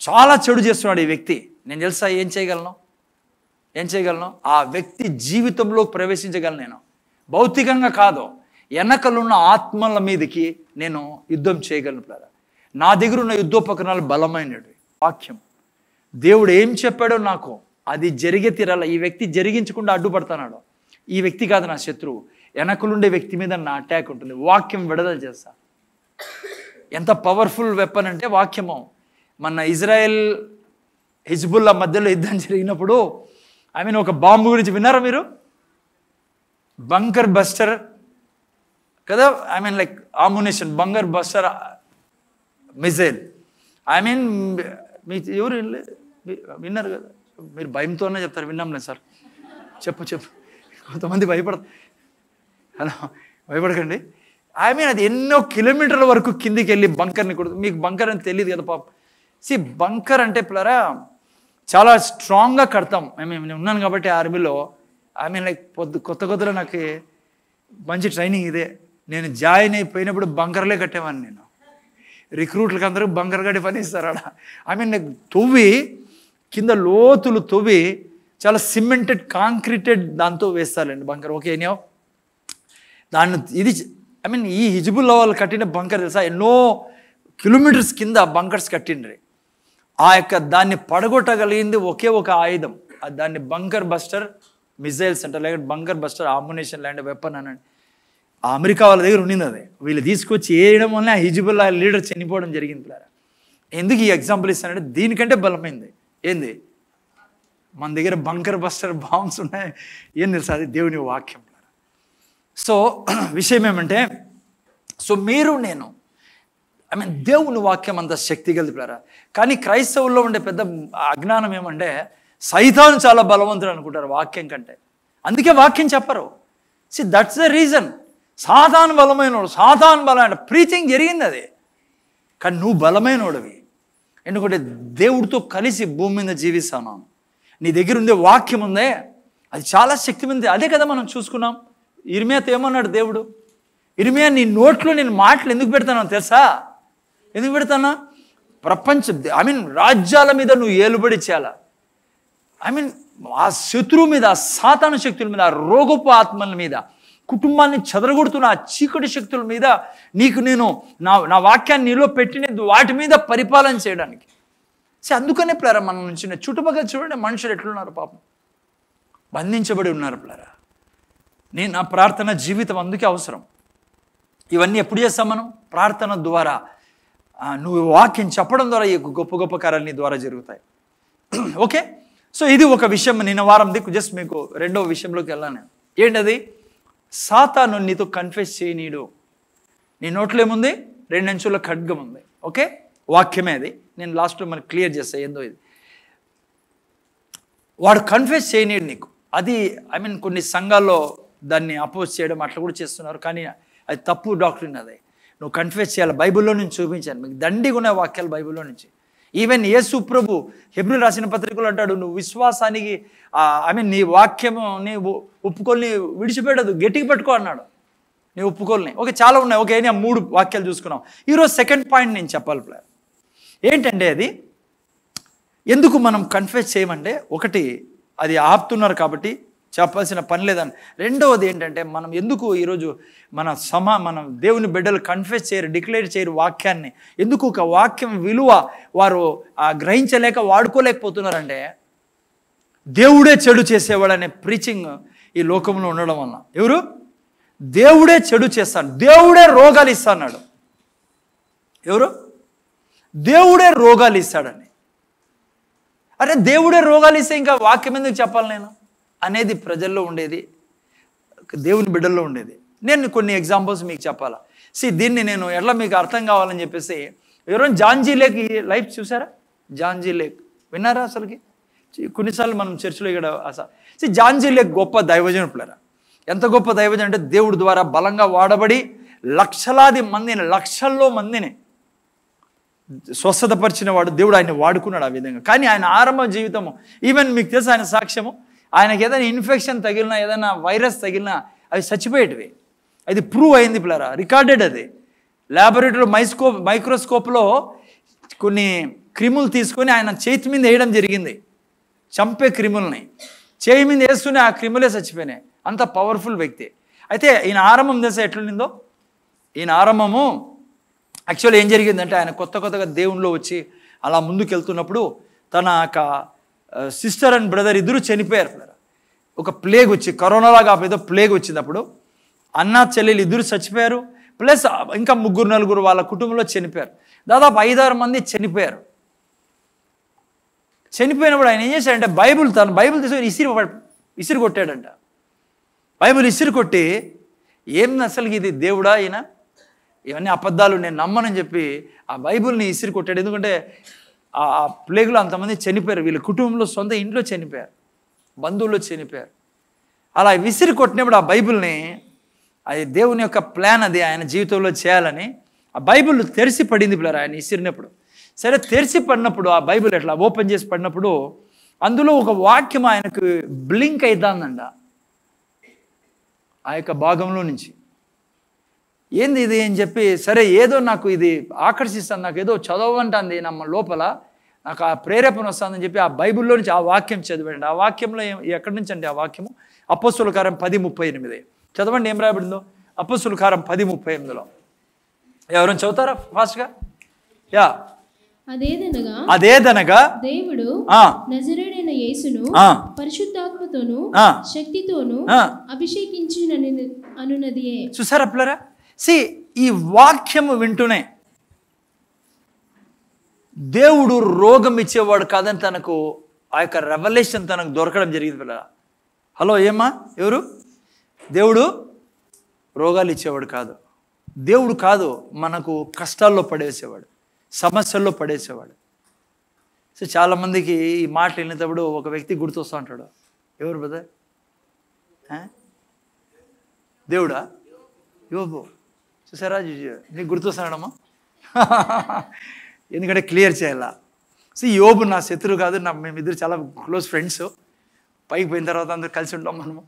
చాలా చెడు చేస్తున్నాడు ఈ వ్యక్తి. నేను తెలుసా ఏం చేయగలను? ఆ వ్యక్తి జీవితంలో ప్రవేశించగలను నేను, భౌతికంగా కాదు, వెనకలున్న ఆత్మల మీదకి నేను యుద్ధం చేయగలను. నా దగ్గర ఉన్న యుద్ధోపకరణాలు బలమైనవి. వాక్యం, దేవుడు ఏం చెప్పాడో నాకు అది జరిగే తీరాల. ఈ వ్యక్తి జరిగించకుండా అడ్డుపడుతున్నాడు, ఈ వ్యక్తి కాదు నా శత్రువు, వెనకలుండే వ్యక్తి మీద నా అటాక్ ఉంటుంది. వాక్యం విడుదల చేస్తా. ఎంత పవర్ఫుల్ వెపన్ అంటే వాక్యము. మన ఇజ్రాయెల్ హిజ్బుల్లా మధ్యలో యుద్ధం జరిగినప్పుడు ఒక బాంబు గురించి విన్నారా మీరు? బంకర్ బస్టర్ కదా, లైక్ ఆమ్యునేషన్, బంకర్ బస్టర్ మిజైల్. మీ ఎవరు విన్నారు కదా? మీరు భయంతోనే చెప్తారు, విన్నాంలే సార్. చెప్పు కొంతమంది భయపడతారు. హలో, భయపడకండి. అది ఎన్నో కిలోమీటర్ల వరకు కిందికి వెళ్ళి బంకర్ని కొడుతుంది. మీకు బంకర్ అని తెలియదు కదా పాపం. బంకర్ అంటే పిల్లరా చాలా స్ట్రాంగ్గా కడతాం. నేను ఉన్నాను కాబట్టి ఆర్మీలో. లైక్ కొత్తలో నాకు మంచి ట్రైనింగ్ ఇదే. నేను జాయిన్ అయిపోయినప్పుడు బంకర్లే కట్టేవాడిని. నేను రిక్రూట్లకు అందరూ బంకర్ కట్టి పని ఇస్తారు ఆడ. నాకు తవ్వి కింద లోతులు తవ్వి చాలా సిమెంటెడ్ కాంక్రీటెడ్ దాంతో వేస్తారండి బంకర్. ఓకేనా? దాన్ని ఇది ఈ హిజ్బుల్లా వాళ్ళు కట్టిన బంకర్ తెలుసా, ఎన్నో కిలోమీటర్స్ కింద బంకర్స్ కట్టిండ్రి. దాన్ని పడగొట్టగలిగింది ఒకే ఒక ఆయుధం, దాన్ని బంకర్ బస్టర్ మిజైల్స్ అంటారు, లేకపోతే బంకర్ బస్టర్ ఆమ్యునేషన్ లాంటి వెపన్ అనండి. అమెరికా వాళ్ళ దగ్గర ఉండింది. అది వీళ్ళు తీసుకొచ్చి వేయడం వల్ల హిజ్బుల్లా లీడర్ చనిపోవడం జరిగింది. ఎందుకు ఈ ఎగ్జాంపుల్ ఇస్తానంటే దీనికంటే బలమైంది ఏంది, మన దగ్గర బంకర్ బస్టర్ బాంబ్స్ ఉన్నాయి. ఏం తెలుసు, అది దేవుని వాక్యం. సో విషయం ఏమంటే, మీరు నేను దేవుని వాక్యం అంత శక్తి కలిపారా. కానీ క్రైస్తవుల్లో ఉండే పెద్ద అజ్ఞానం ఏమంటే సైతాను చాలా బలవంతుడు అనుకుంటారు వాక్యం కంటే. అందుకే వాక్యం చెప్పరు. That's the reason. సాతాను బలమైనోడు, సాతాను బలమైన ప్రీచింగ్ జరిగింది అది. కానీ నువ్వు బలమైనోడివి, ఎందుకంటే దేవుడితో కలిసి భూమి మీద జీవిస్తాను. నీ దగ్గర ఉండే వాక్యం ఉందే, అది చాలా శక్తిమంది. అదే కదా మనం చూసుకున్నాం. ఇర్మియాతో ఏమన్నాడు దేవుడు? ఇర్మియా, నీ నోట్లో నేను మాటలు ఎందుకు పెడతానో తెలుసా? ఎందుకు పెడతానా? ప్రపంచ రాజ్యాల మీద నువ్వు ఏలుబడి చేయాల. ఆ శత్రువు మీద, ఆ సాతాను శక్తుల మీద, ఆ రోగపు ఆత్మల మీద, కుటుంబాన్ని చెదరగొడుతున్న ఆ చీకటి శక్తుల మీద నీకు నేను నా వాక్యాన్ని నీలో పెట్టినది, వాటి మీద పరిపాలన చేయడానికి. అందుకనే ప్లేరా మన నుంచి చుట్టుపక్కల చూడండి మనుషులు ఎట్లున్నారు పాపం, బంధించబడి ఉన్నారు ప్లేరా. నా ప్రార్థన జీవితం అందుకే అవసరం. ఇవన్నీ ఎప్పుడు చేస్తాం మనం? ప్రార్థన ద్వారా. నువ్వు వాక్యం చెప్పడం ద్వారా ఈ గొప్ప గొప్ప కార్యాలు నీ ద్వారా జరుగుతాయి. ఓకే, సో ఇది ఒక విషయం. నిన్న వారం జస్ట్ మీకు రెండవ విషయంలోకి వెళ్ళాను. ఏంటది? సాతాను నీతో కన్ఫెస్ చేయనీడు. నీ నోట్లో ఏముంది? 2 అంచుల ఖడ్గం ఉంది. ఓకే, వాక్యమే అది. నేను లాస్ట్లో మనకి క్లియర్ చేస్తాను ఏందో ఇది. వాడు కన్ఫెస్ చేయనీడు నీకు. అది కొన్ని సంఘాల్లో దాన్ని అపోజ్ చేయడం అట్లా కూడా చేస్తున్నారు. కానీ అది తప్పు డాక్టరీన్. అది నువ్వు కన్ఫెస్ చేయాలి. బైబిల్లో నుంచి చూపించాను మీకు దండిగా ఉన్న వాక్యాలు బైబిల్లో నుంచి. ఈవెన్ యేసు ప్రభు హెబ్రీయులకు రాసిన పత్రికలు అంటాడు, నువ్వు విశ్వాసానికి నీ వాక్యము నీ ఒప్పుకోల్ని విడిచిపెట్టదు, గట్టిగా పెట్టుకో అన్నాడు. నీ ఒప్పుకోల్ని. ఓకే, చాలా ఉన్నాయి. ఓకే, నేను 3 వాక్యాలు చూసుకున్నాం. ఈరోజు సెకండ్ పాయింట్ నేను చెప్పాలి. ఏంటంటే అది ఎందుకు మనం కన్ఫెస్ చేయమంటే, ఒకటి అది ఆపుతున్నారు కాబట్టి చెప్పాల్సిన పని లేదని. రెండవది ఏంటంటే మనం ఎందుకు ఈరోజు మన దేవుని బిడ్డలు కన్ఫెస్ చేయరు, డిక్లేర్ చేయరు వాక్యాన్ని. ఎందుకు ఒక వాక్యం విలువ వారు గ్రహించలేక వాడుకోలేకపోతున్నారంటే, దేవుడే చెడు చేసేవాడు అనే ప్రీచింగ్ ఈ లోకంలో ఉండడం వల్ల. ఎవరు? దేవుడే చెడు చేస్తాడు, దేవుడే రోగాలు ఇస్తాడు. ఎవరు? దేవుడే రోగాలు ఇస్తాడని. అరే దేవుడే రోగాలు ఇస్తే ఇంకా వాక్యం ఎందుకు చెప్పాలి నేను అనేది ప్రజల్లో ఉండేది, దేవుని బిడ్డల్లో ఉండేది. నేను కొన్ని ఎగ్జాంపుల్స్ మీకు చెప్పాలా. దీన్ని నేను ఎట్లా మీకు అర్థం కావాలని చెప్పేసి, ఎవరైనా జాంజీ లేక్ లైఫ్ చూసారా? జాంజీ లేక్ విన్నారా? అసలుకి కొన్నిసార్లు మనం చర్చిలో ఇక్కడ జాంజీ లేక్ గొప్ప దైవజనుడు. ఎంత గొప్ప దైవజనుడు అంటే దేవుడి ద్వారా బలంగా వాడబడి లక్షలాది మందిని, లక్షల్లో మందిని స్వస్థతపరిచిన వాడు. దేవుడు ఆయన వాడుకున్నాడు ఆ విధంగా. కానీ ఆయన ఆరంభ జీవితము, ఈవెన్ మీకు తెలుసు ఆయన సాక్ష్యము, ఆయనకి ఏదైనా ఇన్ఫెక్షన్ తగిలినా, ఏదైనా వైరస్ తగిలినా అవి చచ్చిపోయేటివి. అది ప్రూవ్ అయింది పిల్లరా, రికార్డెడ్. అది ల్యాబొరేటరీలో మైక్రోస్కోప్లో కొన్ని క్రిములు తీసుకొని ఆయన చేతి మీద వేయడం జరిగింది. చంపే క్రిములని చేయి మీద వేస్తూనే ఆ క్రిములే చచ్చిపోయినాయి. అంత పవర్ఫుల్ వ్యక్తి. అయితే ఈయన ఆరంభం తెలుసా ఎట్లుండిందో? ఈయన ఆరంభము యాక్చువల్లీ ఏం జరిగిందంటే, ఆయన కొత్తగా దేవునిలో వచ్చి అలా ముందుకు వెళ్తున్నప్పుడు తన యొక్క సిస్టర్ అండ్ బ్రదర్ ఇద్దరు చనిపోయారు. ఒక ప్లేగ్ వచ్చి, కరోనాలాగా ఏదో ప్లేగ్ వచ్చినప్పుడు అన్న చెల్లెలు ఇద్దరు చచ్చిపోయారు. ప్లస్ ఇంకా 3-4 వాళ్ళ కుటుంబంలో చనిపోయారు. దాదాపు 5-6 మంది చనిపోయారు. చనిపోయినప్పుడు ఆయన ఏం చేశాడంటే తన బైబిల్ తీసుకొని ఇసిరి కొట్టాడంట. బైబిల్ ఇసిరి కొట్టి ఏం అసలు ఇది దేవుడా ఈయన, ఇవన్నీ అబద్ధాలు, నేను నమ్మనని చెప్పి ఆ బైబిల్ని ఇసిరి కొట్టాడు. ఎందుకంటే ఆ ప్లేగులో అంతమంది చనిపోయారు, వీళ్ళ కుటుంబంలో సొంత ఇంట్లో చనిపోయారు, బంధువుల్లో చనిపోయారు. అలా విసిరి కొట్టినప్పుడు ఆ బైబిల్ని, అది దేవుని యొక్క ప్లాన్, అది ఆయన జీవితంలో చేయాలని ఆ బైబిల్ తెరిచి పడింది పిల్లలు ఆయన ఇసిరినప్పుడు. సరే తెరిచి పడినప్పుడు ఆ బైబిల్ ఎట్లా ఓపెన్ చేసి పడినప్పుడు అందులో ఒక వాక్యం ఆయనకు బ్లింక్ అవుతుందంట ఆ యొక్క భాగంలో నుంచి. ఏంది ఇది అని చెప్పి, సరే ఏదో నాకు ఇది ఆకర్షిస్తాను, నాకు ఏదో చదవంటుంది నమ్మ లోపల, నాకు ఆ ప్రేరేపణ వస్తుందని చెప్పి ఆ బైబిల్లో నుంచి ఆ వాక్యం చదివండి. ఆ వాక్యంలో ఎక్కడి నుంచి అండి ఆ వాక్యము? అపోస్తుల కార్యం 10:38 చదవండి. ఏం రాయబడిందో అపోస్తుల కార్యం 10:38లో? ఎవరైనా చదువుతారా ఫాస్ట్గా? యా. అదేదనగా దేవుడు నజరేయుడైన యేసును పరిశుద్ధాత్మతోను శక్తితోను అభిషేకించుననున్నదియే. చూసారా పిల్లరా? ఈ వాక్యము వింటూనే దేవుడు రోగం ఇచ్చేవాడు కాదని తనకు ఆ యొక్క రెవల్యూషన్ తనకు దొరకడం జరిగింది పిల్లరా. హలో, ఏమ్మా? ఎవరు? దేవుడు రోగాలు ఇచ్చేవాడు కాదు. దేవుడు కాదు మనకు కష్టాల్లో పడేసేవాడు, సమస్యల్లో పడేసేవాడు. సో చాలామందికి ఈ మాటలు వినేటప్పుడు ఒక వ్యక్తి గుర్తొస్తూ ఉంటాడు. ఎవరు బ్రదర్? దేవుడా? యోబు. చూసారా? నీకు గుర్తొస్తాడమ్మా? ఎందుకంటే క్లియర్ చేయాలా. యోబు నా శత్రువు కాదు, మేమిద్దరు చాలా క్లోజ్ ఫ్రెండ్స్. పైకి పోయిన తర్వాత అందరూ కలిసి ఉంటాం మనము.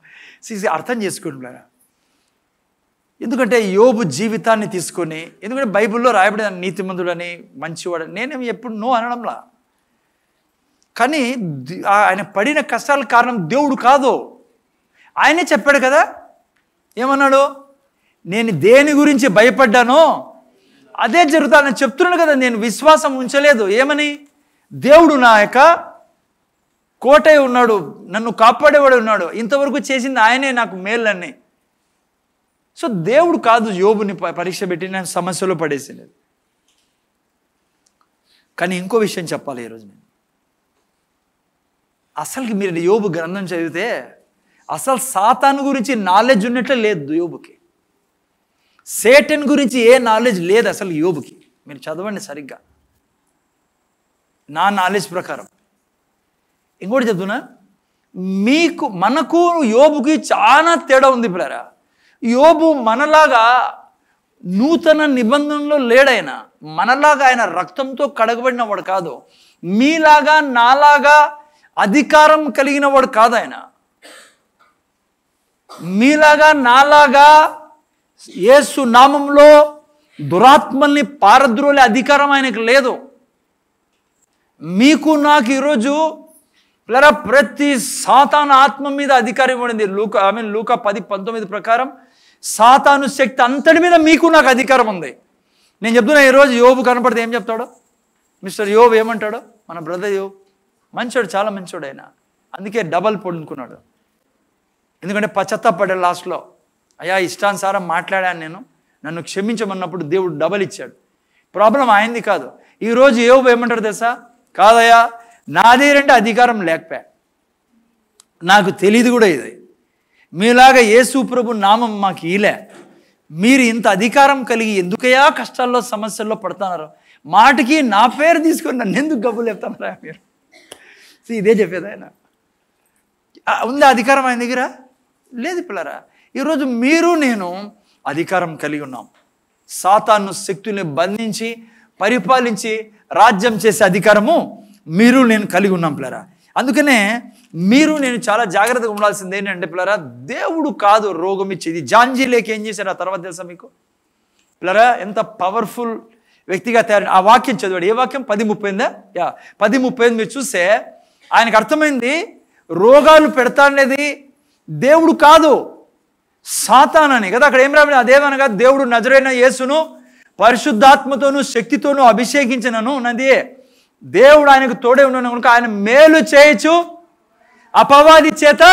అర్థం చేసుకుంటున్నారా? ఎందుకంటే యోబు జీవితాన్ని తీసుకొని, ఎందుకంటే బైబిల్లో రాయబడిన నీతిమంతుడని, మంచివాడని నేనేమి ఎప్పుడు నో అనడంలా. కానీ ఆయన పడిన కష్టాల కారణం దేవుడు కాదు. ఆయనే చెప్పాడు కదా, ఏమన్నాడు? నేను దేని గురించి భయపడ్డానో అదే జరుగుతానని చెప్తున్నాడు కదా. నేను విశ్వాసం ఉంచలేదు. ఏమని? దేవుడు నా యొక్క కోటై ఉన్నాడు, నన్ను కాపాడేవాడు ఉన్నాడు, ఇంతవరకు చేసింది ఆయనే నాకు మేళ్ళన్నీ. సో దేవుడు కాదు యోబుని పరీక్ష పెట్టి నేను సమస్యలో పడేసింది. కానీ ఇంకో విషయం చెప్పాలి ఈరోజు నేను. అసలుకి మీరు యోబు గ్రంథం చదివితే అసలు సాతాను గురించి నాలెడ్జ్ ఉన్నట్లే లేదు యోబుకి. సేటన్ గురించి ఏ నాలెడ్జ్ లేదు అసలు యోబుకి. మీరు చదవండి సరిగ్గా, నా నాలెడ్జ్ ప్రకారం. ఇంకోటి చెప్తున్నా, మనకు యోబుకి చాలా తేడా ఉంది పిల్లరా. యోబు మనలాగా నూతన నిబంధనలో లేడైనా, మనలాగా ఆయన రక్తంతో కడగబడిన వాడు కాదు. మీలాగా నాలాగా అధికారం కలిగిన వాడు కాదు ఆయన. మీలాగా నాలాగా యేసు నామంలో దురాత్మల్ని పారద్రోలే అధికారం ఆయనకు లేదు. మీకు నాకు ఈరోజు ప్రతి సాతాను ఆత్మ మీద అధికారం ఇవ్వడింది. లూకా 10:19 ప్రకారం సాతాను శక్తి అంతటి మీద మీకు నాకు అధికారం ఉంది. నేను చెప్తున్నా, ఈరోజు యోబు కనపడితే ఏం చెప్తాడో? మిస్టర్ యోబు ఏమంటాడో? మన బ్రదర్ యోబు మంచోడు, చాలా మంచోడు ఆయన. అందుకే డబల్ పొందుకున్నాడు. ఎందుకంటే పశ్చాత్తాపడ్డా లాస్ట్లో, అయ్యా ఇష్టానుసారం మాట్లాడాను నేను, నన్ను క్షమించమన్నప్పుడు దేవుడు డబల్ ఇచ్చాడు. ప్రాబ్లం ఆయనది కాదు. ఈరోజు యోబు ఏమంటాడు తెలుసా? కాదయ్యా, నాదే అంటే అధికారం లేకపోయా, నాకు తెలియదు కూడా ఇది. మీలాగా యేసు ప్రభు నామం మాకు ఈలే, మీరు ఇంత అధికారం కలిగి ఎందుకయ్యా కష్టాల్లో సమస్యల్లో పడుతున్నారు? మాటకి నా పేరు తీసుకొని నన్ను ఎందుకు గబ్బులు చెప్తున్నారా మీరు? ఇదే చెప్పేది ఆయన. ఉందా అధికారం ఆయన దగ్గర? లేదు పిల్లరా. ఈరోజు మీరు నేను అధికారం కలిగి ఉన్నాం. సాతాను శక్తుల్ని బంధించి పరిపాలించి రాజ్యం చేసే అధికారము మీరు నేను కలిగి ఉన్నాం పిల్లరా. అందుకనే మీరు నేను చాలా జాగ్రత్తగా ఉండాల్సింది ఏంటంటే పిల్లరా, దేవుడు కాదు రోగం ఇచ్చేది. జాంజీలేకి ఏం చేశారు ఆ తర్వాత తెలుసా మీకు పిల్లరా? ఎంత పవర్ఫుల్ వ్యక్తిగా తయారు. ఆ వాక్యం చదివాడు. ఏ వాక్యం? 10:35. 10:35 మీరు చూస్తే ఆయనకు అర్థమైంది రోగాలు పెడతానేది దేవుడు కాదు, సాతానని కదా. అక్కడ ఏం రాబడి? అదేమనగా దేవుడు నజరైన యేసును పరిశుద్ధాత్మతోనూ శక్తితోనూ అభిషేకించినను ఉన్నది. దేవుడు ఆయనకు తోడే ఉన్నాను కనుక ఆయన మేలు చేయొచ్చు, అపవాది చేత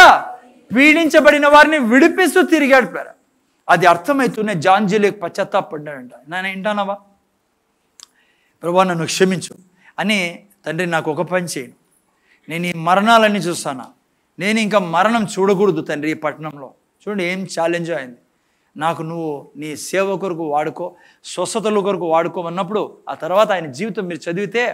పీడించబడిన వారిని విడిపిస్తూ తిరిగాడు. అది అర్థమవుతూనే జాంజీలేకి పశ్చాత్తాపడ్డాడంట. నేను వింటానవా ప్రభువా నన్ను క్షమించు అని, తండ్రి నాకు ఒక పని చేయను, నేను ఈ మరణాలన్నీ చూస్తానా, నేను ఇంకా మరణం చూడకూడదు తండ్రి ఈ పట్టణంలో. చూడండి ఏం ఛాలెంజ్ అయింది. నాకు నువ్వు నీ సేవ కొరకు వాడుకో, స్వస్థతల కొరకు వాడుకోమన్నప్పుడు ఆ తర్వాత ఆయన జీవితం మీరు చదివితే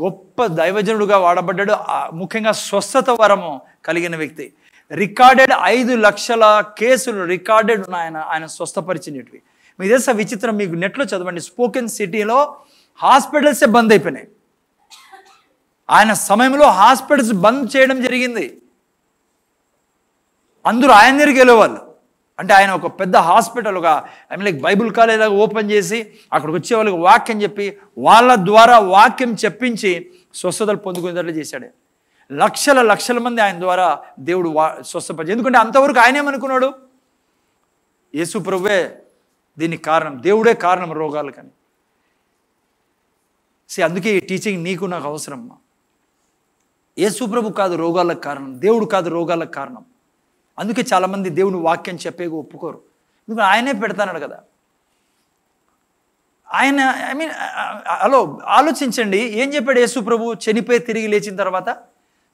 గొప్ప దైవజనుడుగా వాడబడ్డాడు. ముఖ్యంగా స్వస్థత వరము కలిగిన వ్యక్తి. రికార్డెడ్ 5 లక్షల కేసులు రికార్డెడ్ ఉన్నాయి ఆయన స్వస్థపరిచినవి. మీకు తెలుసా విచిత్రం, మీకు నెట్లో చదవండి. స్పోకెన్ సిటీలో హాస్పిటల్సే బంద్ అయిపోయినాయి. ఆయన సమయంలో హాస్పిటల్స్ బంద్ చేయడం జరిగింది. అందరూ ఆయన దగ్గరికి వెళ్ళేవాళ్ళు. అంటే ఆయన ఒక పెద్ద హాస్పిటల్, ఒక లైక్ బైబుల్ కాలేజ్ ఓపెన్ చేసి అక్కడికి వచ్చే వాళ్ళకి వాక్యం చెప్పి వాళ్ళ ద్వారా వాక్యం చెప్పించి స్వస్థతలు పొందుకునేటట్లు చేశాడు. లక్షల మంది ఆయన ద్వారా దేవుడు స్వస్థపరిచాడు. ఎందుకంటే అంతవరకు ఆయనేమనుకున్నాడు, యేసు ప్రభువే దీనికి కారణం, దేవుడే కారణం రోగాలకని. అందుకే ఈ టీచింగ్ నీకు నాకు అవసరమ్మా. యేసు ప్రభు కాదు రోగాలకు కారణం, దేవుడు కాదు రోగాలకు కారణం. అందుకే చాలామంది దేవుని వాక్యం చెప్పేగా ఒప్పుకోరు. ఎందుకంటే ఆయనే పెడతాడు కదా. ఆయన హలో ఆలోచించండి, ఏం చెప్పాడు యేసు ప్రభు చనిపోయి తిరిగి లేచిన తర్వాత?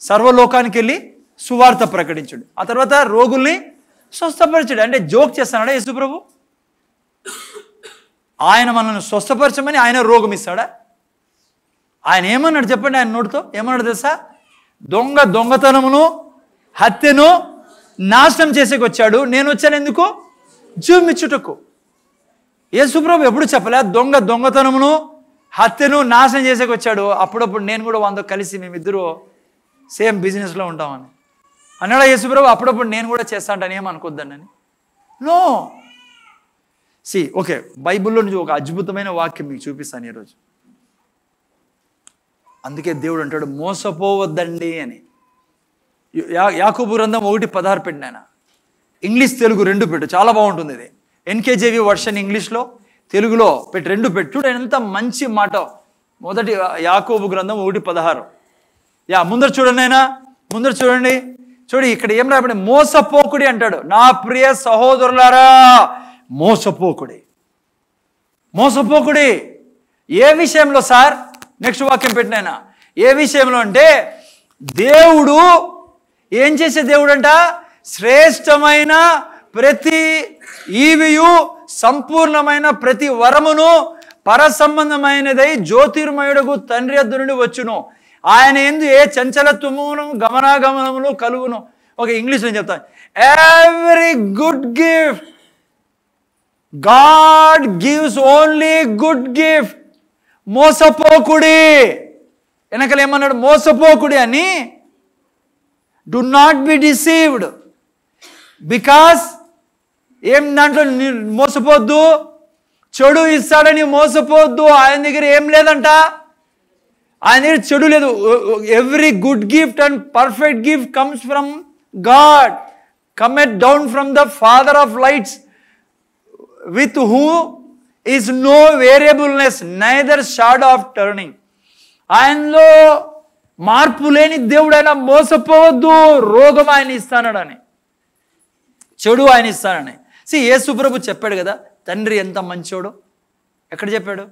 సర్వలోకానికి వెళ్ళి సువార్త ప్రకటించాడు. ఆ తర్వాత రోగుల్ని స్వస్థపరిచాడు. అంటే జోక్ చేస్తాడా యేసు ప్రభు? ఆయన మనల్ని స్వస్థపరచమని ఆయన రోగం ఇస్తాడా? ఆయన ఏమన్నాడు చెప్పండి? ఆయన నోటితో ఏమన్నాడు తెలుసా? దొంగతనమును హత్యను నాశనం చేసేకి వచ్చాడు, నేను వచ్చాను ఎందుకు? జీవమిచ్చుటకు. యేసుప్రభు ఎప్పుడు చెప్పలే దొంగతనమును హత్యను నాశనం చేసేకి వచ్చాడు. అప్పుడప్పుడు నేను కూడా వాళ్ళతో కలిసి మేమిద్దరూ సేమ్ బిజినెస్లో ఉంటామని అన్నాడా యేసుప్రభు? అప్పుడప్పుడు నేను కూడా చేస్తా అంటాను, ఏమనుకోద్దానని. నో. ఓకే, బైబిల్లో నుంచి ఒక అద్భుతమైన వాక్యం మీకు చూపిస్తాను ఈరోజు. అందుకే దేవుడు అంటాడు మోసపోవద్దండి అని. యాకోబు గ్రంథం 1:16 పెట్టిన ఆయన. ఇంగ్లీష్ తెలుగు 2 పెట్టు, చాలా బాగుంటుంది ఇది. ఎన్కేజేవి వర్షన్ ఇంగ్లీష్లో, తెలుగులో పెట్టి 2 పెట్టు. చూడండి ఎంత మంచి మాట. మొదటి యాకోబు గ్రంథం 1:16. ముందర చూడండి ఆయన, ముందర చూడండి. చూడండి ఇక్కడ ఏం రాబడి, మోసపోకుడి అంటాడు. నా ప్రియ సహోదరులారా మోసపోకుడి. ఏ విషయంలో సార్? నెక్స్ట్ వాక్యం పెట్టినాయన. ఏ విషయంలో అంటే దేవుడు ఏం చేసే దేవుడు అంట? శ్రేష్టమైన ప్రతి ఈవియు సంపూర్ణమైన ప్రతి వరమును పరసంబంధమైనదై జ్యోతిర్మయుడకు తండ్రి యొద్ద నుండి వచ్చును. ఆయన యందు ఏ చంచలత్వమును గమనాగమనములు కలుగును. ఓకే, ఇంగ్లీష్ నేను చెప్తాను. Every good gift, God gives only good gift. మోసపోకుడి. వెనకలు ఏమన్నాడు? మోసపోకుడి అని. Do not be deceived. Because ఏం దాంట్లో మోసపోద్దు, చెడు ఇస్తాడని మోసపోద్దు. ఆయన దగ్గర ఏం లేదంట, ఆయన దగ్గర చెడు లేదు. Every good gift and perfect gift comes from God, cometh down from the Father of lights, with who is no variableness neither shadow of turning. ఆయనలో మార్పు లేని దేవుడు. ఆయన మోసపోవద్దు. రోగం ఆయన ఇస్తానని, చెడు ఆయన ఇస్తానని. యేసు ప్రభు చెప్పాడు కదా తండ్రి ఎంత మంచోడు. ఎక్కడ చెప్పాడు?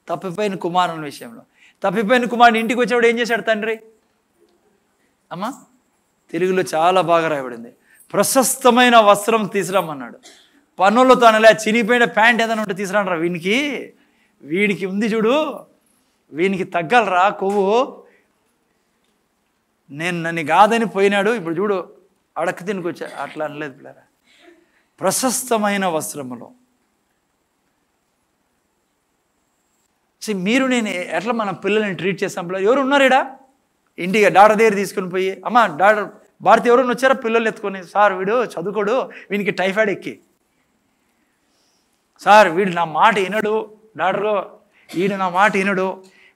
తప్పిపోయిన కుమారుని విషయంలో. తప్పిపోయిన కుమారుని ఇంటికి వచ్చినప్పుడు ఏం చేశాడు తండ్రి? అమ్మా తెలుగులో చాలా బాగా రాయబడింది. ప్రశస్తమైన వస్త్రం తీసుకురమ్మన్నాడు. పనులతో అనలే, చినిపోయిన ప్యాంట్ ఏదైనా ఉంటే తీసుకురానరా. వీడికి ఉంది చూడు, వీనికి తగ్గలరా కొవ్వు, నేను నన్ను కాదని పోయినాడు, ఇప్పుడు చూడు అడక్క తినుకొచ్చా. అట్లా అనలేదు పిల్లరా. ప్రశస్తమైన వస్త్రములో. మీరు నేను ఎట్లా మన పిల్లల్ని ట్రీట్ చేస్తాం? పిల్లలు ఎవరు ఉన్నారు ఇడా? ఇంటికి డాక్టర్ దగ్గర తీసుకుని పోయి, అమ్మ డాక్టర్ భారతి ఎవరైనా వచ్చారా పిల్లలు ఎత్తుకొని? సార్ వీడు చదువుకోడు, వీనికి టైఫాయిడ్ ఎక్కి. సార్ వీడు నా మాట వినడు, డాక్టరు వీడు నా మాట వినడు,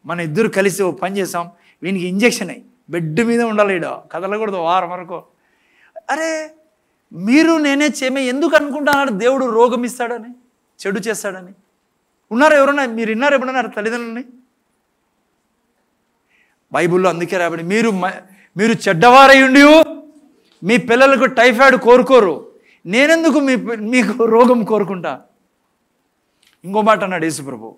మన ఇద్దరు కలిసి ఓ పని చేసాం, వీనికి ఇంజక్షన్ అయ్యి బెడ్ మీద ఉండాలి, ఈడ కదలకూడదు వారం వరకు. అరే మీరు నేనే ఎందుకు అనుకుంటున్నాడు దేవుడు రోగం ఇస్తాడని, చెడు చేస్తాడని? ఉన్నారా ఎవరన్నా? మీరు విన్నారు ఎప్పుడన్నా తల్లిదండ్రులని? బైబిల్లో అందుకే రాబడి, మీరు చెడ్డవారై ఉండి మీ పిల్లలకు టైఫాయిడ్ కోరుకోరు, నేనెందుకు మీకు రోగం కోరుకుంటా? ఇంకో మాట అన్నాడు యేసుప్రభు.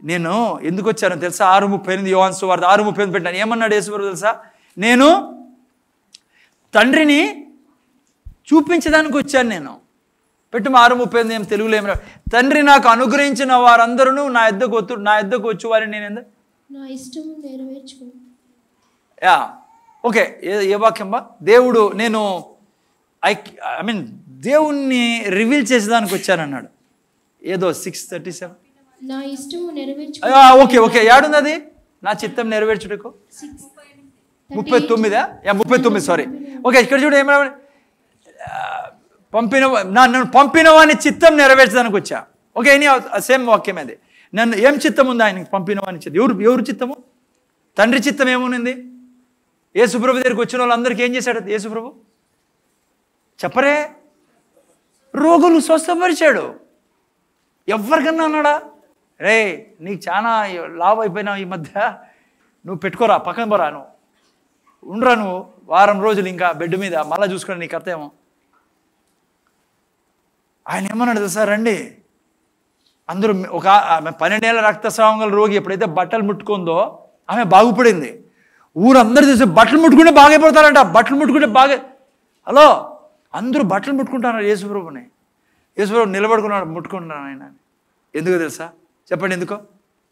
నేను ఎందుకు వచ్చానో తెలుసా? 6:38 యోహాను సువార్త 6:38 పెట్టాను. ఏమన్నాడు యేసుప్రభు తెలుసా? నేను తండ్రిని చూపించడానికి వచ్చాను. నేను పెట్టు 6:38 తెలుగులో ఏమి తండ్రి నాకు అనుగ్రహించిన వారందరూ నా యొద్దకు వచ్చి వారిని నేను నా ఇష్టము నెరవేర్చుకో. ఓకే, ఏ వాక్యం బా? దేవుడు నేను ఐ మీన్ దేవుణ్ణి రివీల్ చేసేదానికి వచ్చానన్నాడు. ఏదో 6:37 నా ఇష్టము నెరవేర్చుకో. ఓకే ఏడుంది అది? నా చిత్తం నెరవేర్చుటకు 39 సారీ. ఓకే, ఇక్కడ చూడు ఏమైనా నన్ను పంపిన వాని చిత్తం నెరవేర్చడానికి వచ్చా. ఓకే, సేమ్ వాక్యం అది. నన్ను ఏం చిత్తం ఉంది ఆయనకి? పంపిన వాని చిత్తం. ఎవరు చిత్తము? తండ్రి చిత్తం ఏముంది? యేసుప్రభు దగ్గరికి వచ్చిన వాళ్ళందరికీ ఏం చేశాడు యేసుప్రభు? చెప్పరే, రోగులు స్వస్థపరిచాడు. ఎవరికన్నా అన్నాడా రే నీకు చాలా లాభ అయిపోయినావు ఈ మధ్య, నువ్వు పెట్టుకోరా, పక్కన పోరా, నువ్వు ఉండరా, నువ్వు వారం రోజులు ఇంకా బెడ్ మీద మళ్ళీ చూసుకుని నీకు అర్థమేమో. ఆయన ఏమన్నాడు తెలుసా? రండి అందరూ. ఒక 12 ఏళ్ళ రక్తస్రావం గల రోగి ఎప్పుడైతే బట్టలు ముట్టుకుందో ఆమె బాగుపడింది. ఊరందరూ చూసి బట్టలు ముట్టుకుంటే బాగైపోతారంట. బట్టలు ముట్టుకుంటే హలో, అందరూ బట్టలు ముట్టుకుంటున్నారు యేసుప్రభుని. యేసుప్రభు నిలబడుకున్నాడు, ముట్టుకుంటున్నాను ఆయన. ఎందుకో తెలుసా? చెప్పండి ఎందుకో?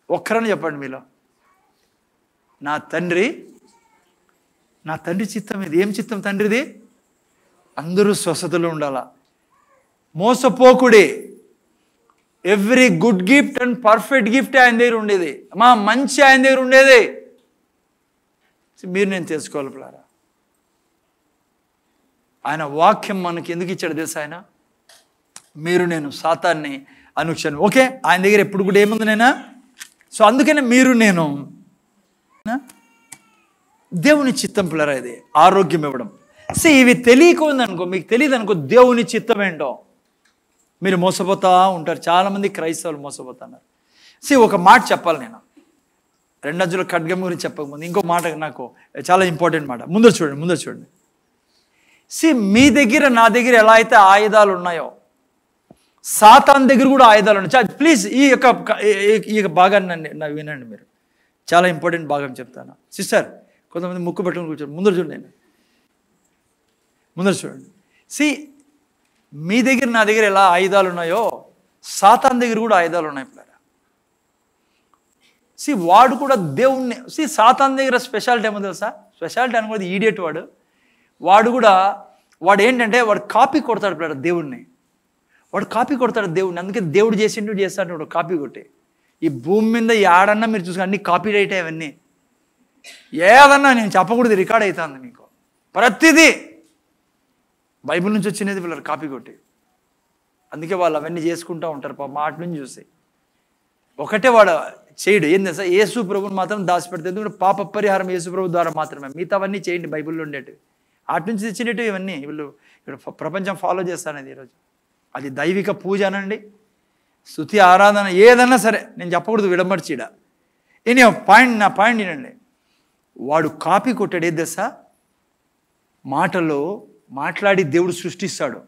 ఒక్కరని చెప్పండి మీలో. నా తండ్రి చిత్తం ఇది. ఏం చిత్తం తండ్రిది? అందరూ స్వస్థతలో ఉండాలా, మోసపోకుడి. Every good gift and perfect gift ఆయన దగ్గర ఉండేది. మంచి ఆయన దగ్గర ఉండేది. మీరు నేను తెలుసుకోవాలి పిల్లారా. ఆయన వాక్యం మనకి ఎందుకు ఇచ్చాడు తెలుసా? ఆయన మీరు నేను సాతాన్ని అనుక్షణం. ఓకే, ఆయన దగ్గర ఎప్పుడు కూడా ఏముంది నేనా? సో అందుకనే మీరు నేను దేవుని చిత్తం పిల్లరా. ఇది ఆరోగ్యం ఇవ్వడం. ఇవి తెలియకుందనుకో, మీకు తెలియదు అనుకో దేవుని చిత్తం ఏంటో, మీరు మోసపోతా ఉంటారు. చాలామంది క్రైస్తవులు మోసపోతున్నారు. ఒక మాట చెప్పాలి నేను, 2 అంచుల ఖడ్గం గురించి చెప్పకముందు ఇంకో మాట నాకు చాలా ఇంపార్టెంట్ మాట. ముందర చూడండి. మీ దగ్గర నా దగ్గర ఎలా అయితే ఆయుధాలు ఉన్నాయో సాతాన్ దగ్గర కూడా ఆయుధాలు ఉన్నాయి. ప్లీజ్ ఈ యొక్క భాగాన్ని వినండి మీరు. చాలా ఇంపార్టెంట్ భాగం చెప్తాను. సిస్టర్ కొంతమంది ముక్కు పెట్టుకుని కూర్చోండి. ముందర చూడండి. మీ దగ్గర నా దగ్గర ఎలా ఆయుధాలు ఉన్నాయో సాతాన్ దగ్గర కూడా ఆయుధాలు ఉన్నాయి పిల్లరా. వాడు కూడా దేవుణ్ణి సాతాన్ దగ్గర స్పెషాలిటీ ఏమో తెలుసా? స్పెషాలిటీ అనుకోదు, ఈడియట్ వాడు ఏంటంటే వాడు కాపీ కొడతాడు పిల్లరా దేవుణ్ణి. వాడు కాపీ కొడతాడు దేవుడిని. అందుకే దేవుడు చేస్తాడు వాడు కాపీ కొట్టి. ఈ భూమి మీద ఏడన్నా మీరు చూసుకుని అన్ని కాపీ రైట్ అవన్నీ. ఏదన్నా నేను చెప్పకూడదు, రికార్డ్ అవుతుంది మీకు. ప్రతిదీ బైబిల్ నుంచి వచ్చినది పిల్లలు కాపీ కొట్టి. అందుకే వాళ్ళు అవన్నీ చేసుకుంటూ ఉంటారు మాట నుంచి చూసి. ఒకటే వాడు చేయడు ఏంది సార్? యేసు ప్రభుని మాత్రం దాచిపెడితే, ఎందుకంటే పాప పరిహారం యేసు ప్రభు ద్వారా మాత్రమే. మిగతావన్నీ చేయండి బైబిల్లో ఉండేటివి. అటు నుంచి తెచ్చినట్టు ఇవన్నీ వీళ్ళు ఇక్కడ ప్రపంచం ఫాలో చేస్తానది ఈరోజు. అది దైవిక పూజ అనండి, స్తుతి ఆరాధన ఏదన్నా సరే, నేను చెప్పకూడదు విడమర్చిడ. నా పాయింట్ వినండి. వాడు కాపీ కొట్టాడు. ఏది దశ? మాటలు మాట్లాడి దేవుడు సృష్టిస్తాడు.